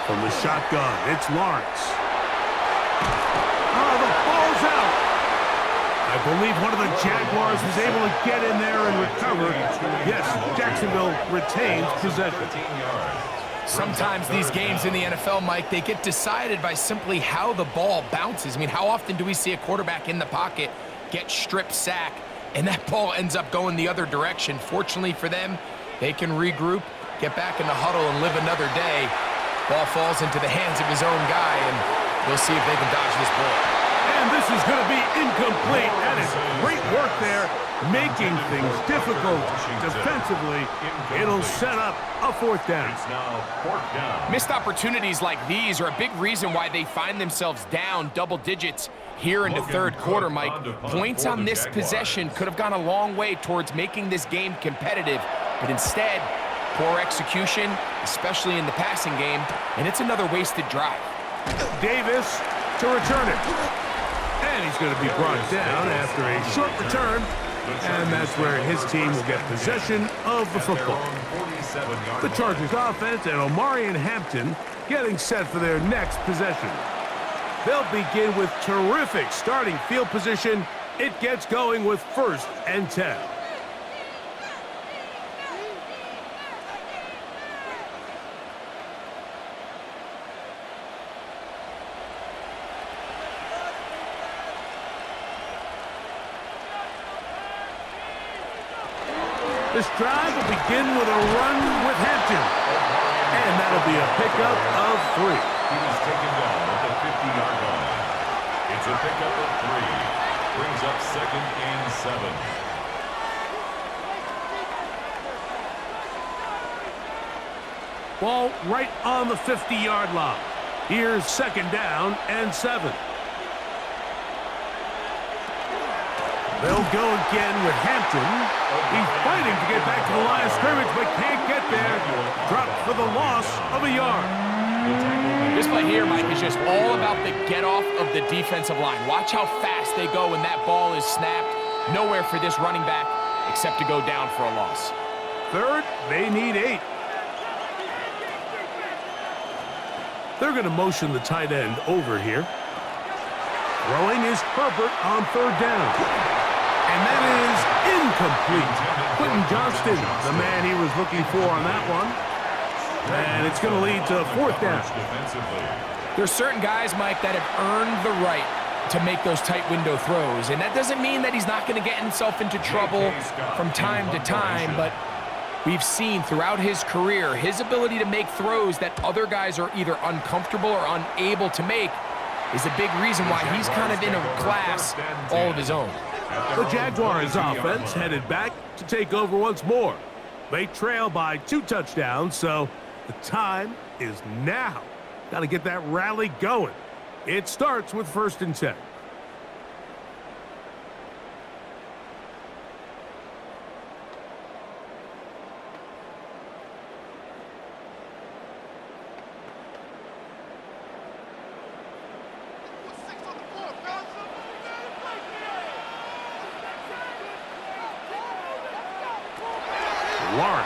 From the shotgun, it's Lawrence. Oh, the ball's out. I believe one of the Jaguars was able to get in there and recover. Yes, Jacksonville retains possession. Sometimes these games in the NFL, Mike, they get decided by simply how the ball bounces. I mean, how often do we see a quarterback in the pocket get strip sack, and that ball ends up going the other direction? Fortunately for them, they can regroup, get back in the huddle, and live another day. Ball falls into the hands of his own guy, and we'll see if they can dodge this ball. And this is going to be incomplete. That is great work there, making things difficult defensively. It'll set up a 4th down. It's now 4th down. Missed opportunities like these are a big reason why they find themselves down double digits here in the third quarter, Mike. Points on this possession could have gone a long way towards making this game competitive, but instead, poor execution, especially in the passing game, and it's another wasted drive. Davis to return it. And he's going to be brought down after a short return. And that's where his team will get possession of the football. The Chargers offense and Omarion Hampton getting set for their next possession. They'll begin with terrific starting field position. It gets going with 1st and 10. This drive will begin with a run with Hampton. And that'll be a pickup of 3. He was taken down at the 50-yard line. It's a pickup of 3. Brings up 2nd and 7. Ball right on the 50-yard line. Here's 2nd down and 7. They'll go again with Hampton. He's fighting to get back to the line of scrimmage, but can't get there. Dropped for the loss of a yard. This play here, Mike, is just all about the get-off of the defensive line. Watch how fast they go when that ball is snapped. Nowhere for this running back except to go down for a loss. 3rd, they need 8. They're going to motion the tight end over here. Throwing is Herbert on 3rd down. And that is incomplete. Quentin Johnston, the man he was looking for on that one. And it's going to lead to 4th down. There's certain guys, Mike, that have earned the right to make those tight window throws. And that doesn't mean that he's not going to get himself into trouble from time to time, but we've seen throughout his career his ability to make throws that other guys are either uncomfortable or unable to make is a big reason why he's kind of in a class all of his own. The Jaguars offense headed back to take over once more. They trail by 2 touchdowns, so the time is now. Got to get that rally going. It starts with 1st and 10.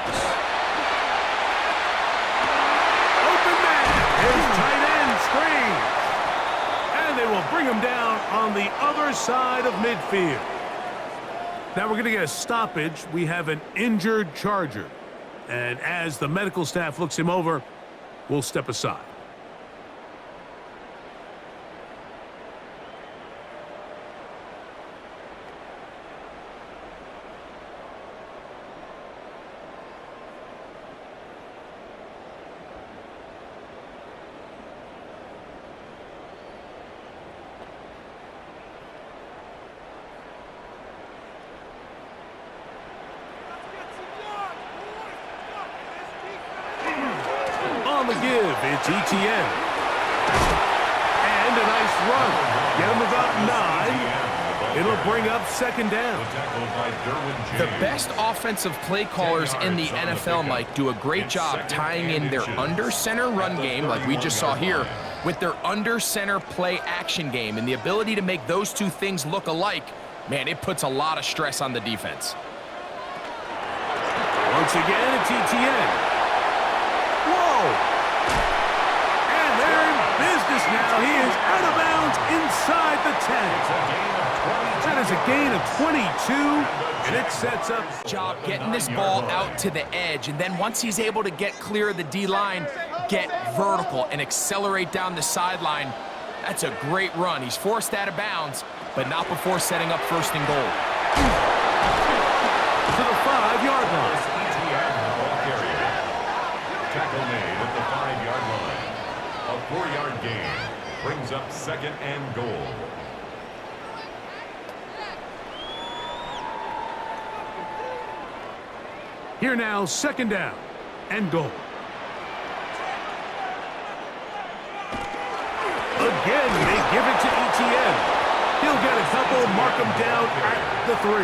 pass. Open man. His tight end screens. And they will bring him down on the other side of midfield. Now we're going to get a stoppage. We have an injured Charger. And as the medical staff looks him over, we'll step aside. On the give, it's ETN. And a nice run. Get him about 9. It'll bring up second down. The best offensive play callers in the NFL, Mike, do a great job tying in their under-center run game, like we just saw here, with their under-center play action game. And the ability to make those two things look alike, man, it puts a lot of stress on the defense. Once again, it's ETN. Whoa! And they're in business now. He is out of bounds inside the 10. That is a gain of 22, and it sets up Job getting this ball out to the edge, and then once he's able to get clear of the D-line, get vertical and accelerate down the sideline. That's a great run. He's forced out of bounds, but not before setting up first and goal. To the 5-yard line. Tackle made at the 5-yard line. A 4-yard gain brings up second and goal. Here now, second down and goal. Again, they give it to ETN. He'll get a couple, mark him down at the 3.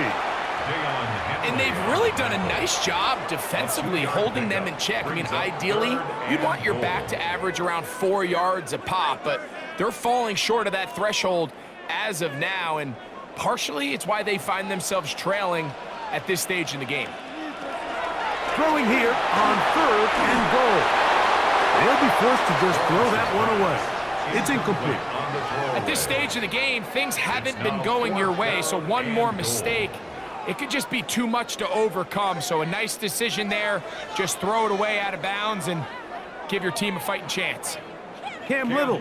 And they've really done a nice job defensively holding them in check. I mean, ideally, you'd want your back to average around 4 yards a pop, but they're falling short of that threshold as of now, and partially it's why they find themselves trailing at this stage in the game. Throwing here on 3rd and goal. They'll be forced to just throw that one away. It's incomplete. At this stage of the game, things haven't been going your way, so one more mistake, it could just be too much to overcome. So a nice decision there. Just throw it away out of bounds and give your team a fighting chance. Cam Little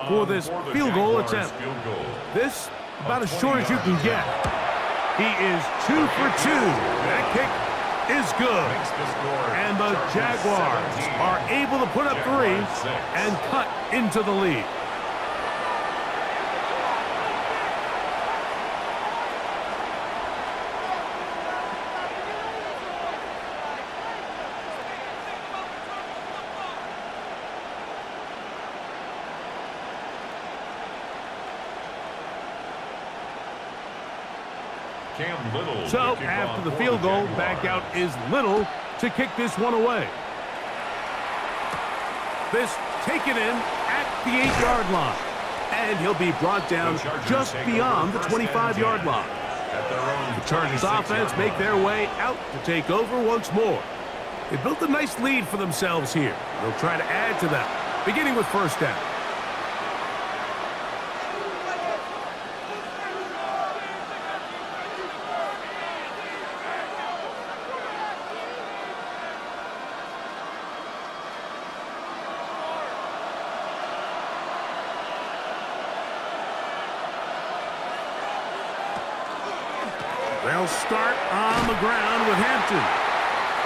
for this field goal attempt. This about as short as you can get. He is 2 for 2. That kick is good. And the Jaguars are able to put up 3 and cut into the lead. So, after the field goal, back out is Little to kick this one away. This taken in at the 8-yard line. And he'll be brought down just beyond the 25-yard line. The Chargers offense make their way out to take over once more. They built a nice lead for themselves here. They'll try to add to that, beginning with first down. They'll start on the ground with Hampton.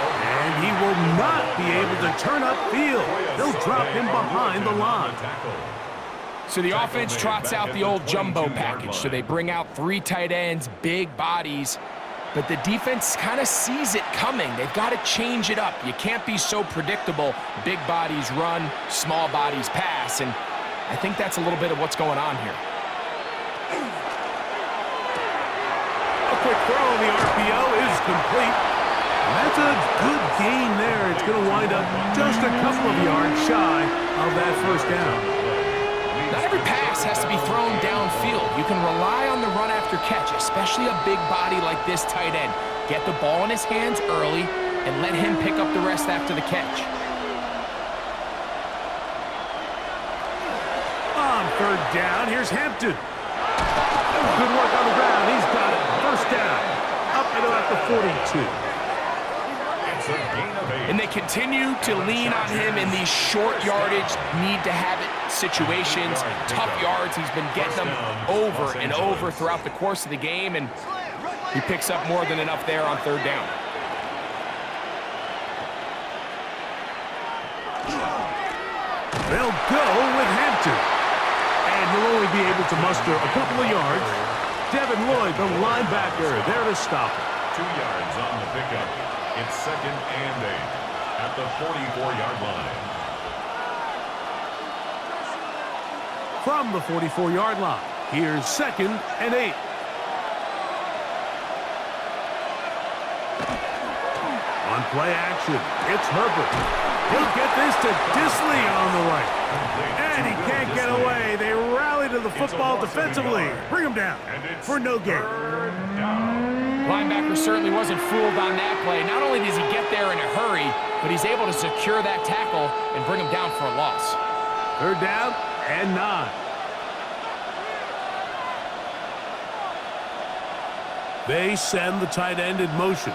And he will not be able to turn upfield. They'll drop him behind the line. So the offense trots out the old jumbo package. So they bring out 3 tight ends, big bodies. But the defense kind of sees it coming. They've got to change it up. You can't be so predictable. Big bodies run, small bodies pass. And I think that's a little bit of what's going on here. Quick throw on the RPO is complete. And that's a good gain there. It's going to wind up just a couple of yards shy of that first down. Not every pass has to be thrown downfield. You can rely on the run after catch, especially a big body like this tight end. Get the ball in his hands early, and let him pick up the rest after the catch. On third down, here's Hampton. Good work on the ground. He's got it. First down. Up and about the 42. It's a gain of 8. And they continue to lean on him in these short yardage, need-to-have-it situations. Tough yards. He's been getting them over and over throughout the course of the game, and he picks up more than enough there on third down. They'll go with Hampton. And he'll only be able to muster a couple of yards. Devin Lloyd, the linebacker, there to stop it. 2 yards on the pickup. It's 2nd and 8 at the 44-yard line. From the 44-yard line, here's 2nd and 8. On play action, it's Herbert. He'll get this to Disley on the right. And he can't get away. They rally to the football defensively. Bring him down for no gain. Linebacker certainly wasn't fooled on that play. Not only does he get there in a hurry, but he's able to secure that tackle and bring him down for a loss. Third down and 9. They send the tight end in motion.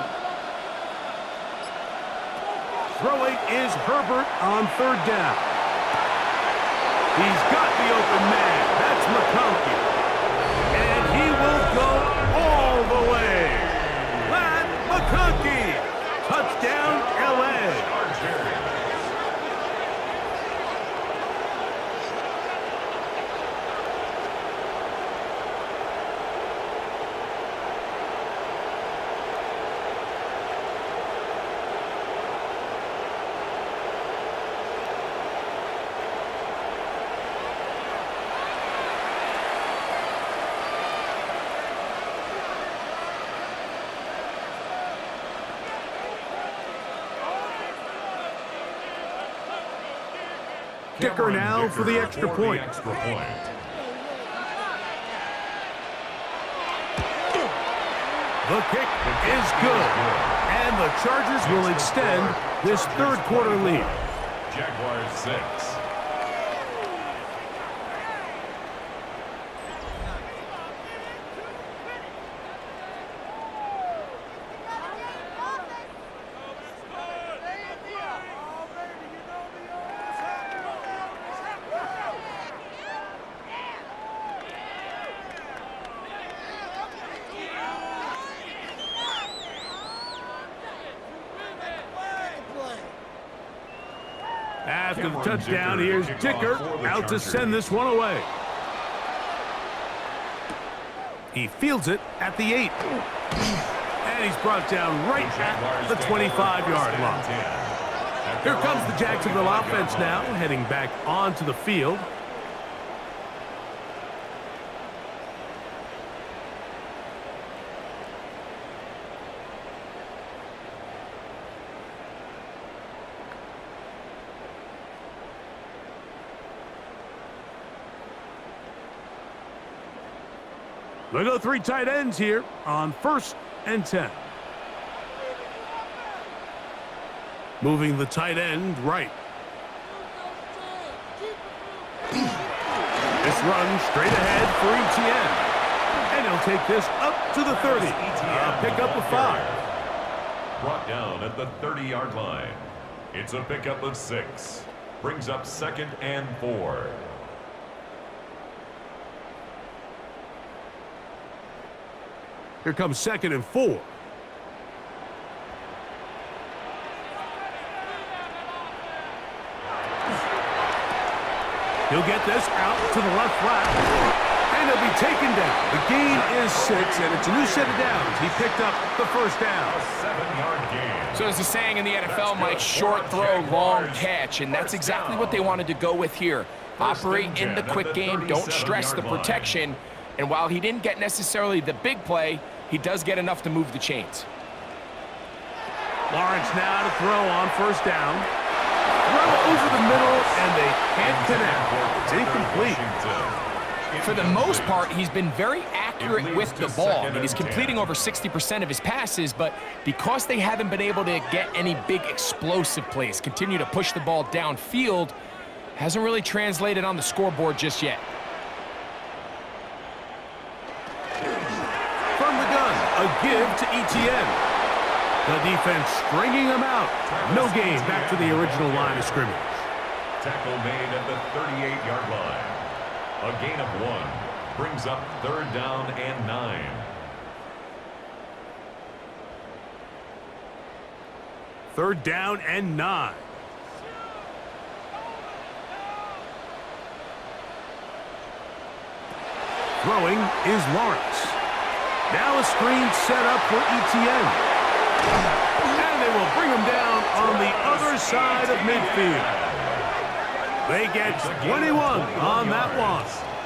Throwing is Herbert on third down. He's got the open man. That's McConkey. And he will go all the way. Matt McConkey. Touchdown, LA. Kicker now for the extra point. The kick is good. And the Chargers will extend this third quarter lead. Jaguars 6. After the touchdown, here's Dicker out to send this one away. He fields it at the 8. And he's brought down right at the 25-yard line. Here comes the Jacksonville offense now, heading back onto the field. They go 3 tight ends here on 1st and 10. Moving the tight end right. This run straight ahead for Etienne. And he'll take this up to the 30. Pickup of 5. Brought down at the 30-yard line. It's a pickup of 6. Brings up 2nd and 4. Here comes 2nd and 4. He'll get this out to the left flat. And he'll be taken down. The gain is 6, and it's a new set of downs. He picked up the first down. A 7-yard gain. So as the saying in the NFL, Mike, short throw, long catch, and that's exactly what they wanted to go with here. Operate in the quick game, don't stress the protection, and while he didn't get necessarily the big play, he does get enough to move the chains. Lawrence now to throw on first down. Throw over the middle, and they can't connect. It's incomplete. For the most part, he's been very active accurate with the ball. I mean, he's completing over 60% of his passes, but because they haven't been able to get any big explosive plays, continue to push the ball downfield, hasn't really translated on the scoreboard just yet. From the gun, a give to ETN. The defense stringing him out. No gain back to the original line of scrimmage. Tackle made at the 38-yard line. A gain of 1 brings up 3rd down and 9. Third down and 9. Throwing is Lawrence. Now a screen set up for ETN. And they will bring him down on the other side of midfield. They get 21 on that one.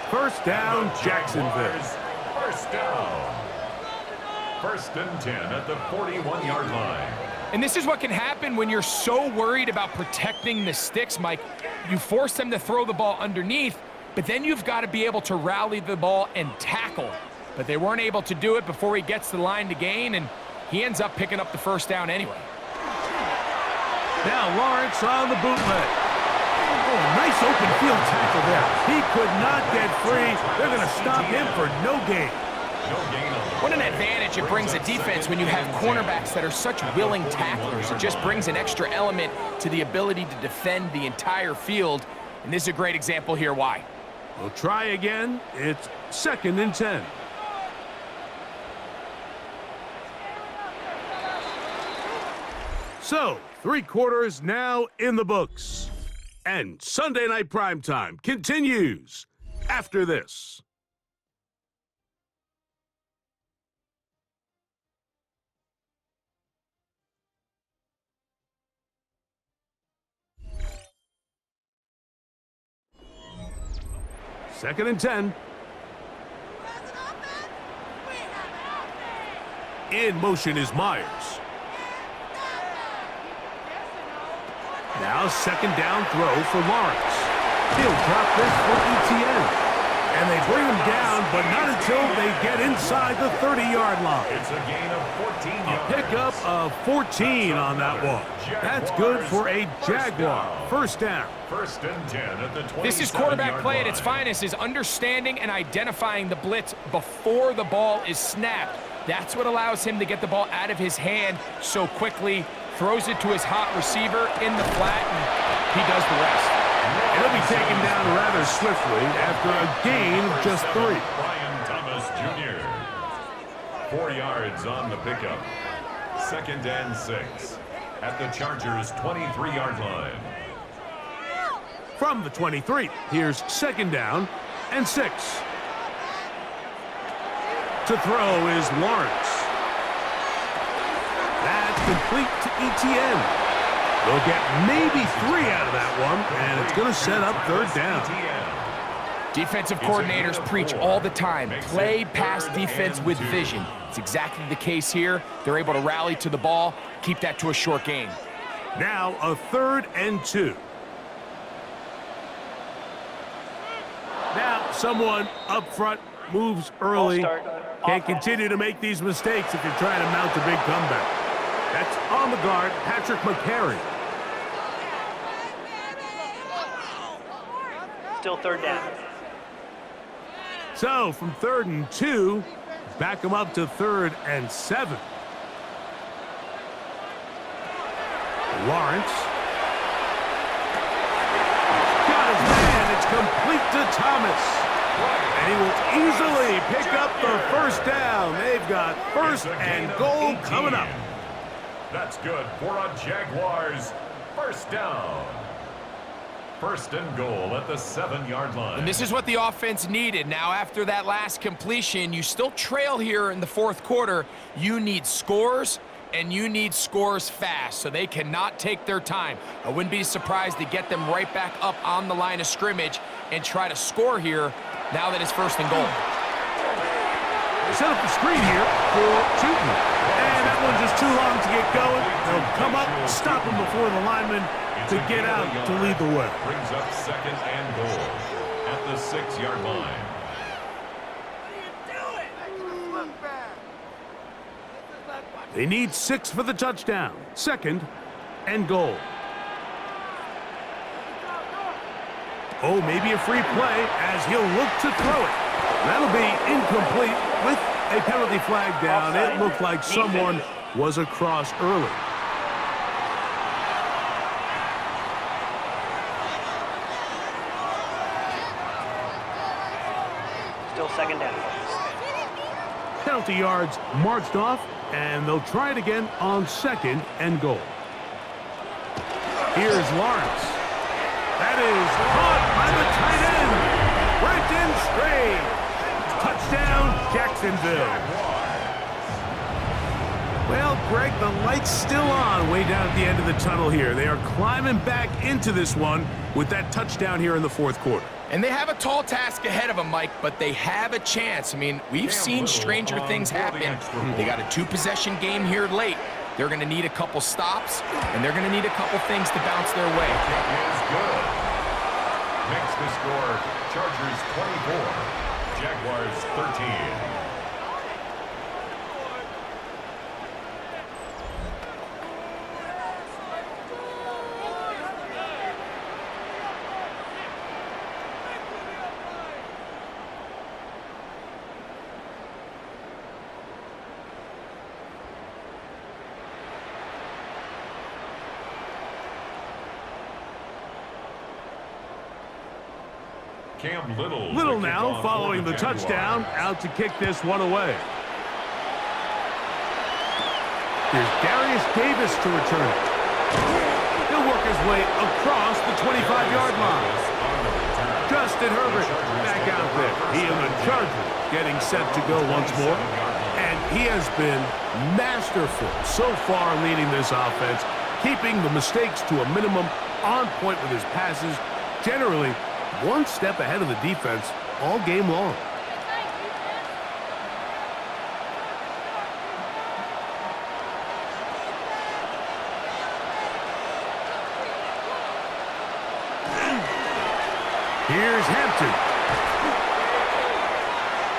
First down, Jacksonville. First down. 1st and 10 at the 41-yard line. And this is what can happen when you're so worried about protecting the sticks, Mike. You force them to throw the ball underneath, but then you've got to be able to rally the ball and tackle. But they weren't able to do it before he gets to the line to gain, and he ends up picking up the first down anyway. Now Lawrence on the bootleg. Oh, nice open field tackle there. He could not get free. They're going to stop him for no gain. What an advantage it brings a defense when you have cornerbacks that are such willing tacklers. It just brings an extra element to the ability to defend the entire field. And this is a great example here why. We'll try again. It's 2nd and 10. So, 3 quarters now in the books. And Sunday Night Primetime continues after this. Second and 10. In motion is Myers. Now 2nd down throw for Lawrence. He'll drop this for ETN. And they bring him down, but not until they get inside the 30-yard line. It's a gain of 14 yards. A pickup of 14 on that one. That's good for a Jaguar. First down. 1st and 10 at the 27-yard This is quarterback play at its finest, is understanding and identifying the blitz before the ball is snapped. That's what allows him to get the ball out of his hand so quickly, throws it to his hot receiver in the flat, and he does the rest. He'll be taken down rather swiftly after a gain of just 3. Brian Thomas Jr. 4 yards on the pickup. 2nd and 6 at the Chargers' 23-yard line. From the 23, here's 2nd down and 6. To throw is Lawrence. That's complete to ETN. They'll get maybe 3 out of that one, and it's going to set up 3rd down. Defensive coordinators preach all the time, play pass defense with vision. It's exactly the case here. They're able to rally to the ball, keep that to a short gain. Now a 3rd and 2. Now someone up front moves early. Can't continue to make these mistakes if you're trying to mount a big comeback. That's on the guard, Patrick McCarry. Still 3rd down. So from 3rd and 2, back him up to 3rd and 7. Lawrence. Got his man. It's complete to Thomas. And he will easily pick up the first down. They've got 1st and goal coming up. That's good for a Jaguars 1st down. 1st and goal at the 7-yard line. And this is what the offense needed. Now, after that last completion, you still trail here in the 4th quarter. You need scores, and you need scores fast, so they cannot take their time. I wouldn't be surprised to get them right back up on the line of scrimmage and try to score here now that it's 1st and goal. Set up the screen here for Tootin. And that one's just too long to get going. They'll come up, stop him before the lineman to get out to lead the way. Brings up 2nd and goal at the 6-yard line. They need 6 for the touchdown. 2nd and goal. Oh, maybe a free play as he'll look to throw it. That'll be incomplete with a penalty flag down. It looked like someone was across early. Still 2nd down. Penalty yards marched off, and they'll try it again on 2nd and goal. Here's Lawrence. That is caught by the tight end. Brenton Strayed. Touchdown, Jacksonville. Well, Greg, the light's still on way down at the end of the tunnel here. They are climbing back into this one with that touchdown here in the 4th quarter. And they have a tall task ahead of them, Mike, but they have a chance. I mean, we've seen stranger things happen. They got a 2-possession game here late. They're going to need a couple stops, and they're going to need a couple things to bounce their way. Is good. Makes the score Chargers 24, Jaguars 13. Little now following the touchdown, out to kick this one away. Here's Darius Davis to return it. He'll work his way across the 25-yard line. Justin Herbert back out there. He and the Chargers getting set to go once more. And he has been masterful so far leading this offense, keeping the mistakes to a minimum, on point with his passes, generally one step ahead of the defense all game long. Here's Hampton.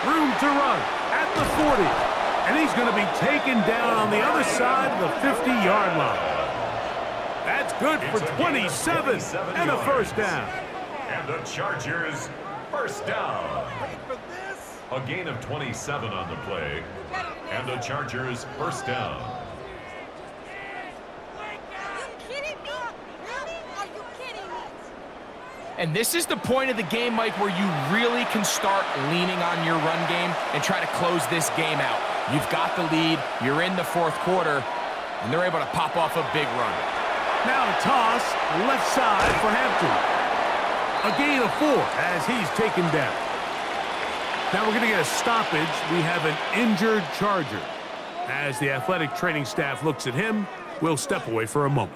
Room to run at the 40. And he's going to be taken down on the other side of the 50-yard line. That's good for 27 and a first down. And the Chargers first down. A gain of 27 on the play. And the Chargers first down. And this is the point of the game, Mike, where you really can start leaning on your run game and try to close this game out. You've got the lead, you're in the 4th quarter, and they're able to pop off a big run. Now a toss, left side for Hampton. A gain of 4 as he's taken down. Now we're going to get a stoppage. We have an injured Charger. As the athletic training staff looks at him, we'll step away for a moment.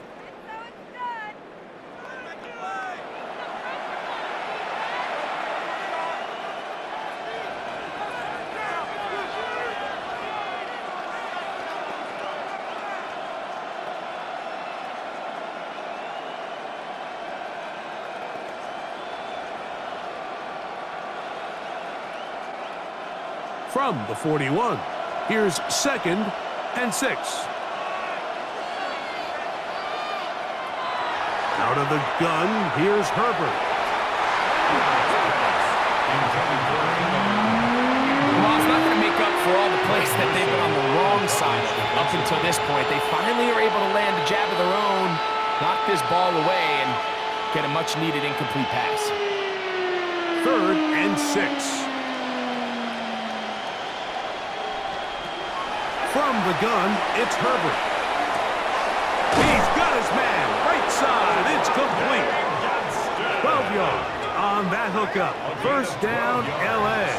From the 41, here's 2nd and 6. Out of the gun, here's Herbert. Well, it's not going to make up for all the plays that they've been on the wrong side up until this point. They finally are able to land a jab of their own, knock this ball away, and get a much-needed incomplete pass. 3rd and 6. From the gun, it's Herbert. He's got his man, right side, it's complete. 12 yards on that hookup. First down, L.A.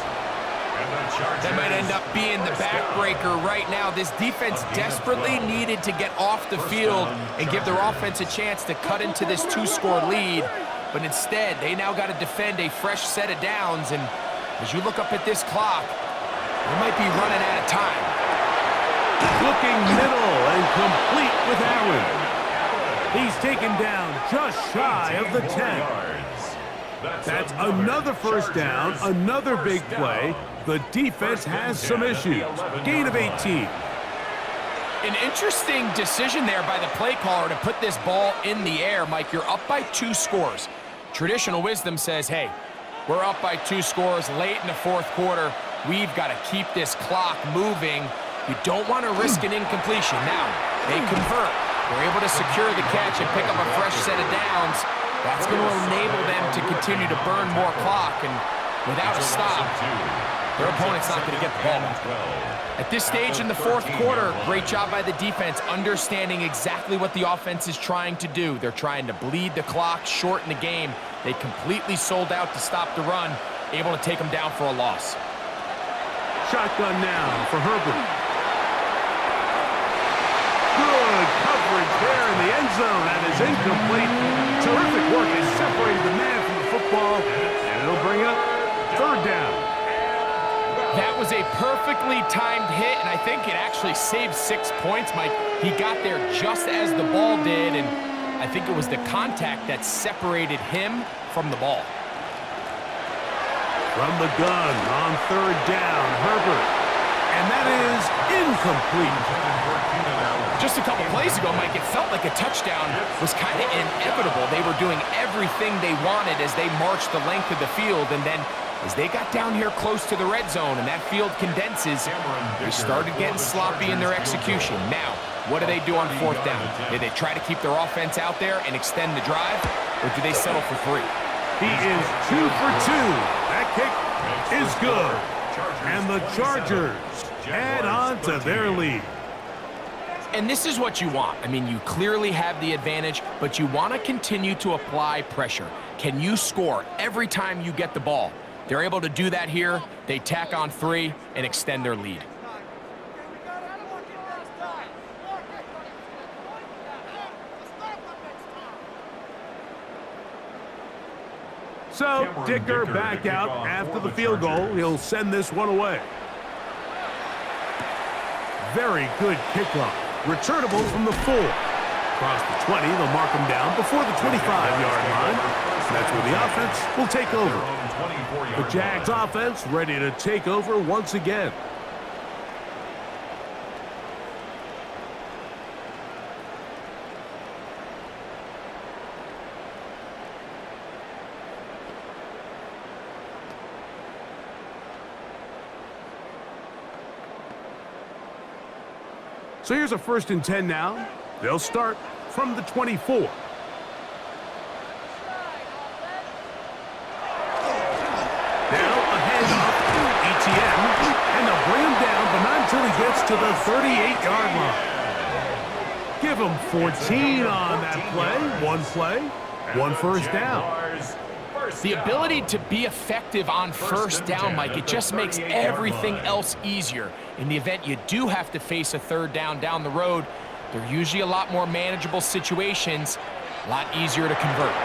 That might end up being the backbreaker right now. This defense desperately needed to get off the field and give their offense a chance to cut into this 2-score lead. But instead, they now got to defend a fresh set of downs. And as you look up at this clock, they might be running out of time. Looking middle and complete with Allen. He's taken down just shy of the 10. That's another first down, another big play. The defense has some issues. Gain of 18. An interesting decision there by the play caller to put this ball in the air. Mike, you're up by 2 scores. Traditional wisdom says, hey, we're up by 2 scores late in the 4th quarter. We've got to keep this clock moving. You don't want to risk an incompletion. Now, they convert. They're able to secure the catch and pick up a fresh set of downs. That's going to enable them to continue to burn more clock, and without a stop, their opponent's not going to get the ball back. At this stage in the 4th quarter, great job by the defense understanding exactly what the offense is trying to do. They're trying to bleed the clock, shorten the game. They completely sold out to stop the run, able to take them down for a loss. Shotgun now for Herbert. Good coverage there in the end zone. That is incomplete. Terrific work in separating the man from the football, and it'll bring up 3rd down. That was a perfectly timed hit, and I think it actually saved 6 points, Mike. He got there just as the ball did, and I think it was the contact that separated him from the ball. From the gun on 3rd down, Herbert. And that is incomplete. Just a couple plays ago, Mike, it felt like a touchdown was kind of inevitable. They were doing everything they wanted as they marched the length of the field, and then as they got down here close to the red zone and that field condenses, they started getting sloppy in their execution. Now, what do they do on 4th down? Do they try to keep their offense out there and extend the drive, or do they settle for 3? He is 2 for 2. That kick is good. And the Chargers add on to their lead. And this is what you want. I mean, you clearly have the advantage, but you want to continue to apply pressure. Can you score every time you get the ball? They're able to do that here. They tack on 3 and extend their lead. So, Dicker back out after the field goal. He'll send this one away. Very good kickoff. Returnable from the 4. Across the 20, they'll mark him down before the 25-yard line. That's where the offense will take over. The Jags offense ready to take over once again. So here's a 1st and 10 now. They'll start from the 24. Now a handoff to ETN, and they'll bring him down, but not until he gets to the 38-yard line. Give him 14 on that play. 1 1st down. The ability to be effective on 1st down, Mike, it just makes everything else easier. In the event you do have to face a 3rd down the road, they're usually a lot more manageable situations, a lot easier to convert.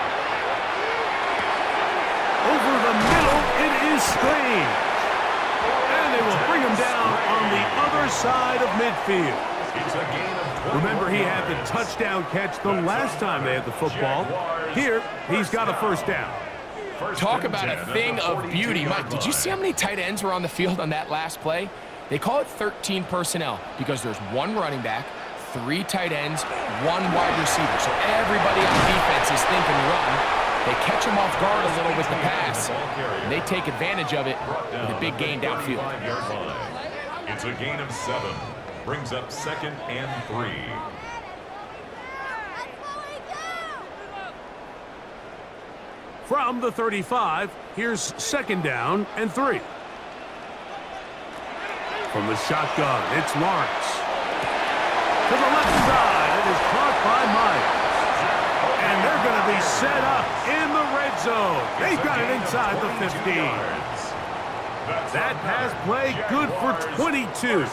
Over the middle, it is Strange. And they will bring him down on the other side of midfield. Remember, he had the touchdown catch the last time they had the football. Here, he's got a 1st down. Talk about a thing of beauty. Mike, did you see how many tight ends were on the field on that last play? They call it 13 personnel because there's 1 running back, 3 tight ends, 1 wide receiver. So everybody on defense is thinking run. They catch him off guard a little with the pass, and they take advantage of it with a big gain downfield. It's a gain of 7. Brings up 2nd and 3. From the 35, here's 2nd down and 3. From the shotgun, it's Lawrence. To the left side, it is caught by Myers. And they're going to be set up in the red zone. They've got it inside the 15. That pass play good for 22.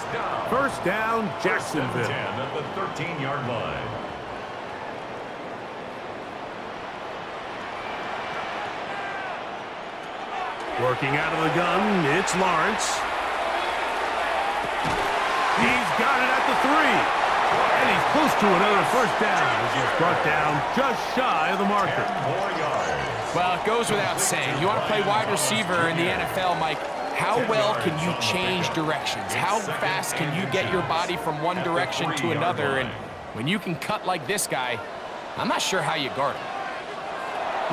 1st down, Jacksonville. At the 13-yard line. Working out of the gun, it's Lawrence. He's got it at the 3. And he's close to another 1st down as he's brought down just shy of the marker. Well, it goes without saying. You want to play wide receiver in the NFL, Mike, How well can you change directions? How fast can you get your body from one direction to another? And when you can cut like this guy, I'm not sure how you guard him.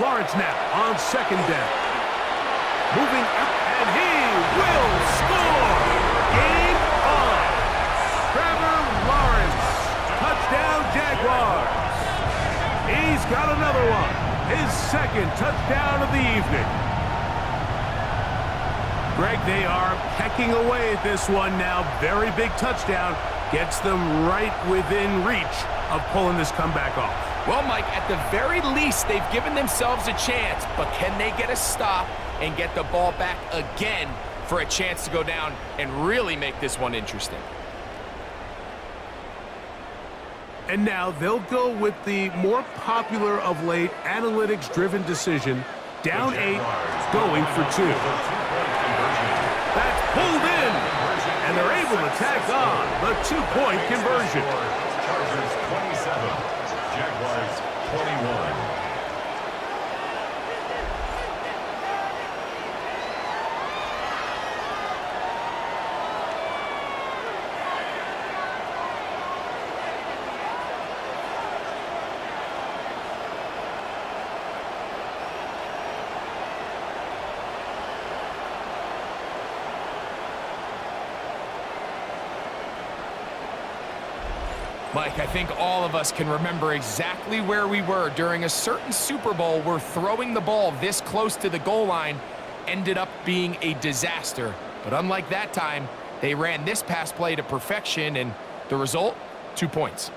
Lawrence now on second down. Moving up, and he will score! Game on! Trevor Lawrence, touchdown Jaguars. He's got another one. His second touchdown of the evening. Greg, they are pecking away at this one now. Very big touchdown. Gets them right within reach of pulling this comeback off. Well, Mike, at the very least, they've given themselves a chance, but can they get a stop and get the ball back again for a chance to go down and really make this one interesting? And now they'll go with the more popular of late analytics-driven decision. Down 8, going for 2. That's pulled in, and they're able to tack on the 2-point conversion. Chargers 27, Jaguars 21. Mike, I think all of us can remember exactly where we were during a certain Super Bowl where throwing the ball this close to the goal line ended up being a disaster. But unlike that time, they ran this pass play to perfection, and the result, 2 points.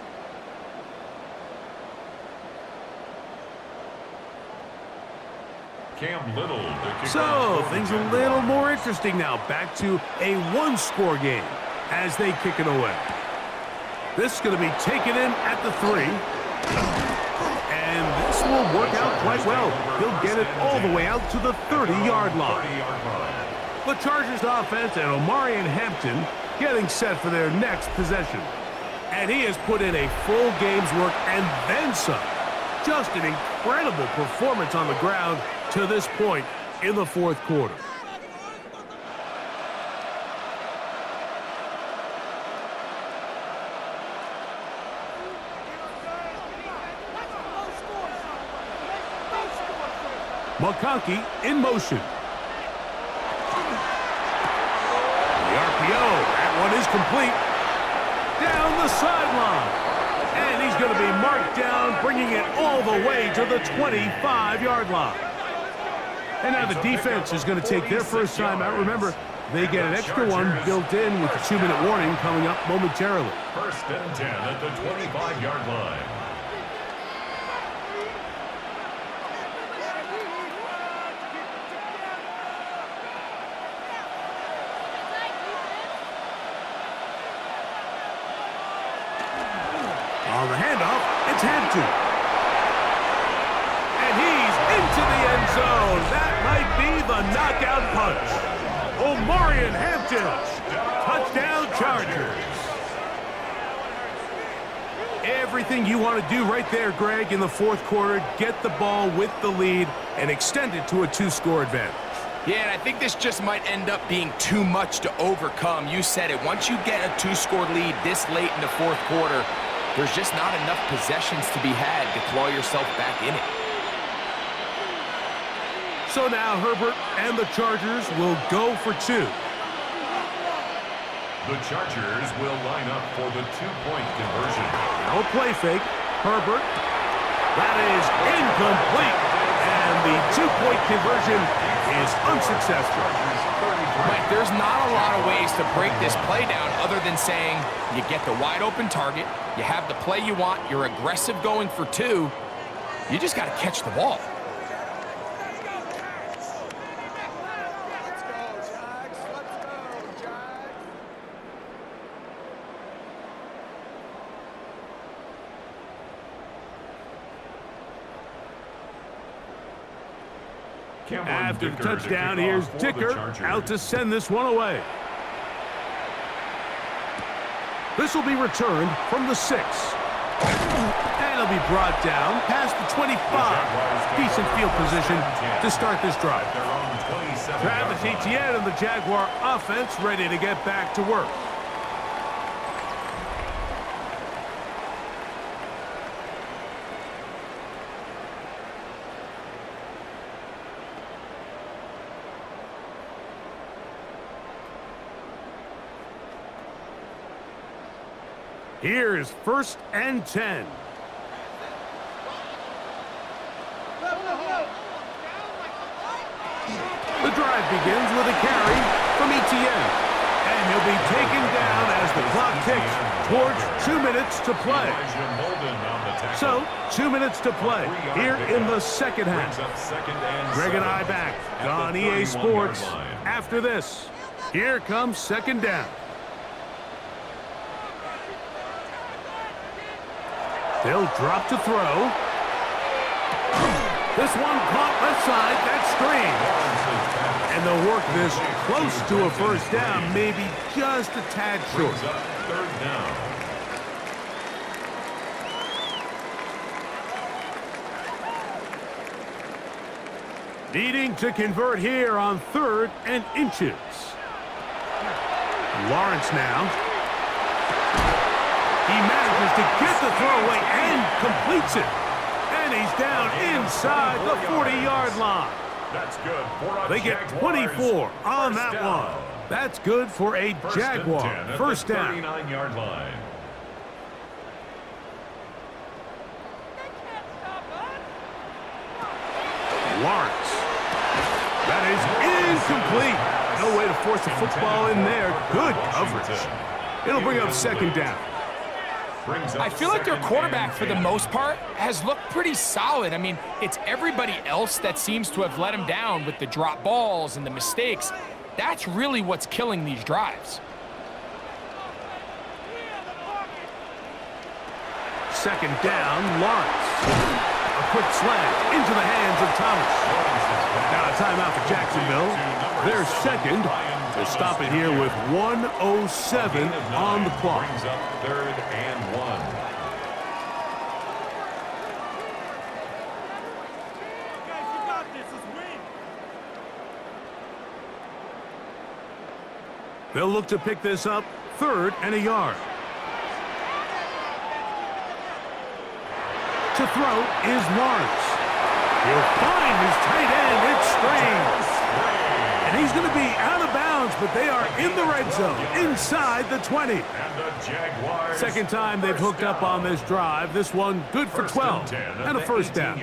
Cam Little. So, things a little more interesting now. Back to a one-score game as they kick it away. This is going to be taken in at the 3. And this will work out quite well. He'll get it all the way out to the 30-yard line. The Chargers offense and Omarion Hampton getting set for their next possession. And he has put in a full game's work and then some. Just an incredible performance on the ground to this point in the fourth quarter. McConkey in motion. The RPO, that one is complete. Down the sideline. And he's going to be marked down, bringing it all the way to the 25-yard line. And now the defense is going to take their first time out. Remember, they get an extra one built in with the 2-minute warning coming up momentarily. First and 10 at the 25-yard line. On the handoff, it's Hampton. And he's into the end zone. That might be the knockout punch. Omarion Hampton. Touchdown Chargers. Everything you want to do right there, Greg, in the fourth quarter. Get the ball with the lead and extend it to a 2-score advantage. Yeah, and I think this just might end up being too much to overcome. You said it. Once you get a 2-score lead this late in the fourth quarter, there's just not enough possessions to be had to claw yourself back in it. So now Herbert and the Chargers will go for 2. The Chargers will line up for the 2-point conversion. Now a play fake. Herbert. That is incomplete. And the 2-point conversion is unsuccessful. Mike, there's not a lot of ways to break this play down other than saying you get the wide open target, you have the play you want, you're aggressive going for 2, you just got to catch the ball. After the touchdown, here's Dicker out to send this one away. This will be returned from the 6. And He'll be brought down past the 25. Decent field position to start this drive. Travis Etienne and the Jaguar offense ready to get back to work. Here is 1st and 10. The drive begins with a carry from Etienne. And he'll be taken down as the clock ticks towards 2 minutes to play. So, 2 minutes to play here in the second half. Greg and I back on EA Sports after this. Here comes 2nd down. They'll drop to throw. This one caught left side. That's screen. And they'll work this close to a 1st down, maybe just a tad short. 3rd down. Needing to convert here on 3rd and inches. Lawrence now. He manages to get the throw away and completes it. And he's down inside the 40-yard line. That's good for a They get 24 on that one. That's good for a Jaguar 1st down. 39-yard line. Lawrence. That is incomplete. No way to force the football in there. Good coverage. It'll bring up 2nd down. I feel like their quarterback, for the most part, has looked pretty solid. I mean, it's everybody else that seems to have let him down with the drop balls and the mistakes. That's really what's killing these drives. 2nd down, Lawrence. A quick slant into the hands of Thomas. Now a timeout for Jacksonville. They're 2nd. They'll stop it here with 1:07 on the clock. Brings up 3rd and 1. They'll look to pick this up 3rd and a yard. To throw is Lawrence. He'll find his tight end. It's Strange. And he's going to be out of bounds, but they are in the red zone, inside the 20. And the Jaguars 2nd time they've hooked up on this drive. This one good for 12 and a 1st down.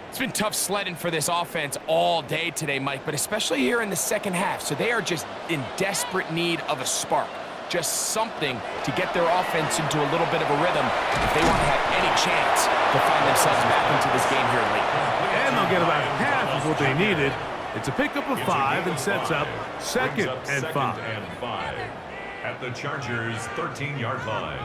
It's been tough sledding for this offense all day today, Mike, but especially here in the second half. So they are just in desperate need of a spark, just something to get their offense into a little bit of a rhythm if they want to have any chance to find themselves back into this game here late. And they'll get about half of what they needed. It's a pickup of 5 and sets up 2nd and 5. At the Chargers' 13-yard line.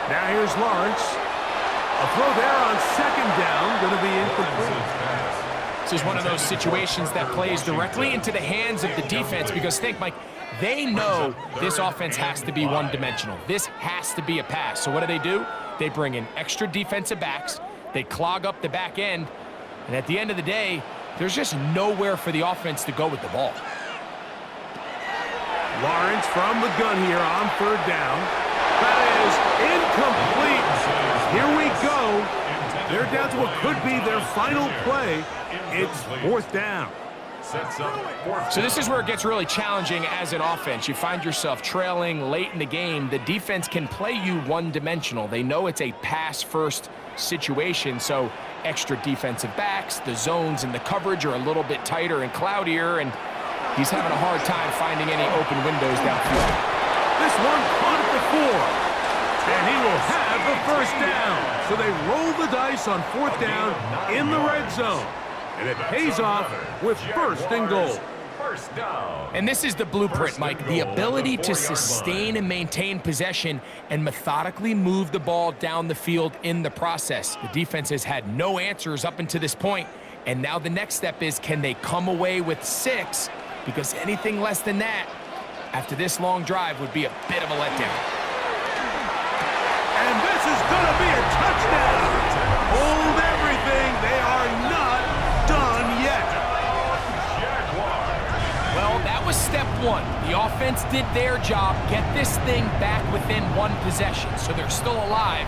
Now here's Lawrence. A throw there on 2nd down, going to be incomplete. This is one of those situations that plays directly into the hands of the defense because think, Mike, they know this offense has to be one-dimensional. This has to be a pass. So what do? They bring in extra defensive backs. They clog up the back end. And at the end of the day, there's just nowhere for the offense to go with the ball. Lawrence from the gun here on 3rd down. That is incomplete. Here we go. They're down to what could be their final play. It's 4th down. So this is where it gets really challenging as an offense. You find yourself trailing late in the game. The defense can play you one-dimensional. They know it's a pass-first situation, so extra defensive backs, the zones and the coverage are a little bit tighter and cloudier, and he's having a hard time finding any open windows downfield. This one caught at the 4, and he will have the 1st down. So they roll the dice on 4th down in the red zone. And it pays off with 1st and goal. And this is the blueprint, Mike. The ability to sustain and maintain possession and methodically move the ball down the field in the process. The defense has had no answers up until this point. And now the next step is, can they come away with 6 because anything less than that after this long drive would be a bit of a letdown. And this is going to be a touchdown. Hold everything. They are not done yet. Well, that was step one. The offense did their job, get this thing back within one possession, so they're still alive.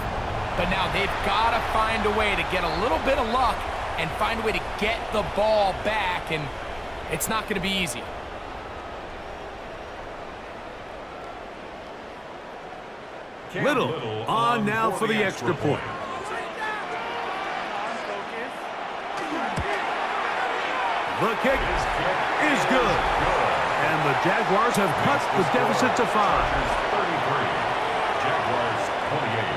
But now they've got to find a way to get a little bit of luck and find a way to get the ball back, and it's not going to be easy. Little on now for the extra point. The kick is good. And the Jaguars have cut the deficit to 5. 33. Jaguars 28.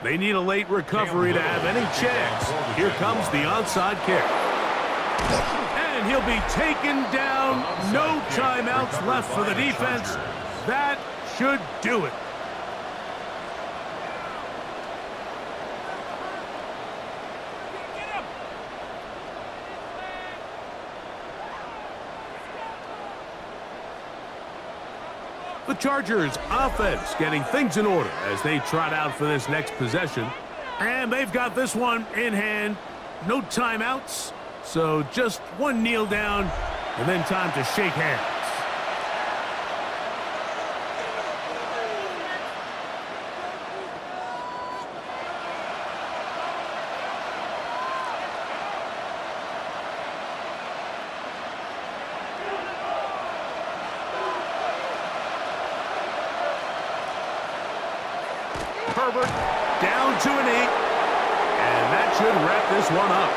They need a late recovery to have any chance. Here comes the onside kick. And he'll be taken down. No timeouts left for the defense. That should do it. The Chargers offense getting things in order as they trot out for this next possession. And they've got this one in hand. No timeouts, so just one kneel down and then time to shake hands. Herbert down to an 8, and that should wrap this one up.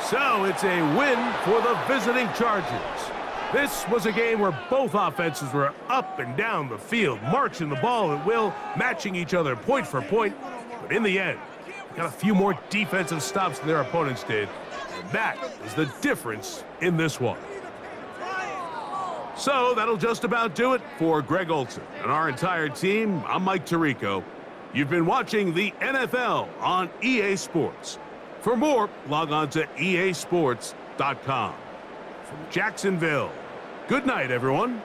So it's a win for the visiting Chargers. This was a game where both offenses were up and down the field, marching the ball at will, matching each other point for point. But in the end, they got a few more defensive stops than their opponents did. And that is the difference in this one. So that'll just about do it for Greg Olson and our entire team. I'm Mike Tirico. You've been watching the NFL on EA Sports. For more, log on to easports.com. From Jacksonville, good night, everyone.